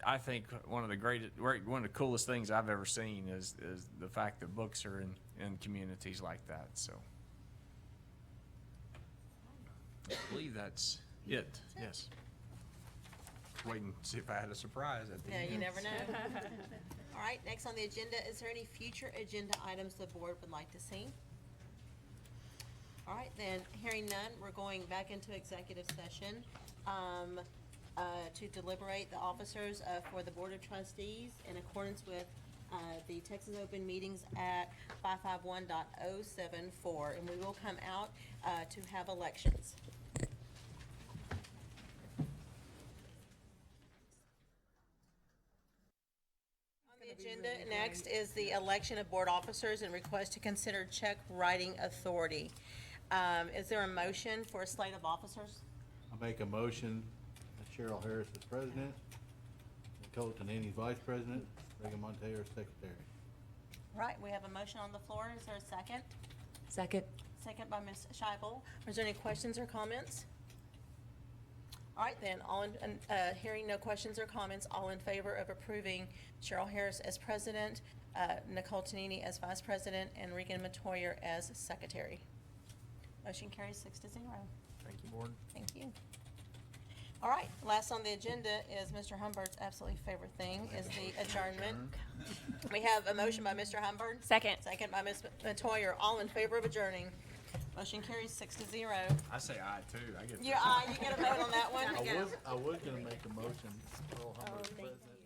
I think one of the coolest things I've ever seen is the fact that books are in communities like that. So I believe that's it. Yes. Waiting to see if I had a surprise at the end. No, you never know. All right, next on the agenda, is there any future agenda items the board would like to see? All right, then, hearing none, we're going back into executive session to deliberate the officers for the Board of Trustees in accordance with the Texas Open Meetings Act 551.074, and we will come out to have elections. The agenda next is the election of board officers and request to consider check writing authority. Is there a motion for a slate of officers? I make a motion that Cheryl Harris is president, Nicole Tonini vice president, Reagan Montero secretary. All right, we have a motion on the floor. Is there a second? Second. Second by Ms. Scheibel. Is there any questions or comments? All right then, hearing no questions or comments, all in favor of approving Cheryl Harris as president, Nicole Tonini as vice president, and Regan Matoyer as secretary. Motion carries 6-0. Thank you, Board. Thank you. All right, last on the agenda is Mr. Humbert's absolutely favorite thing, is the adjournment. We have a motion by Mr. Humbert. Second. Second by Ms. Matoyer. All in favor of adjourning. Motion carries 6-0. I say aye, too. I get You get a vote on that one? I was gonna make a motion, Earl Hubbard, president.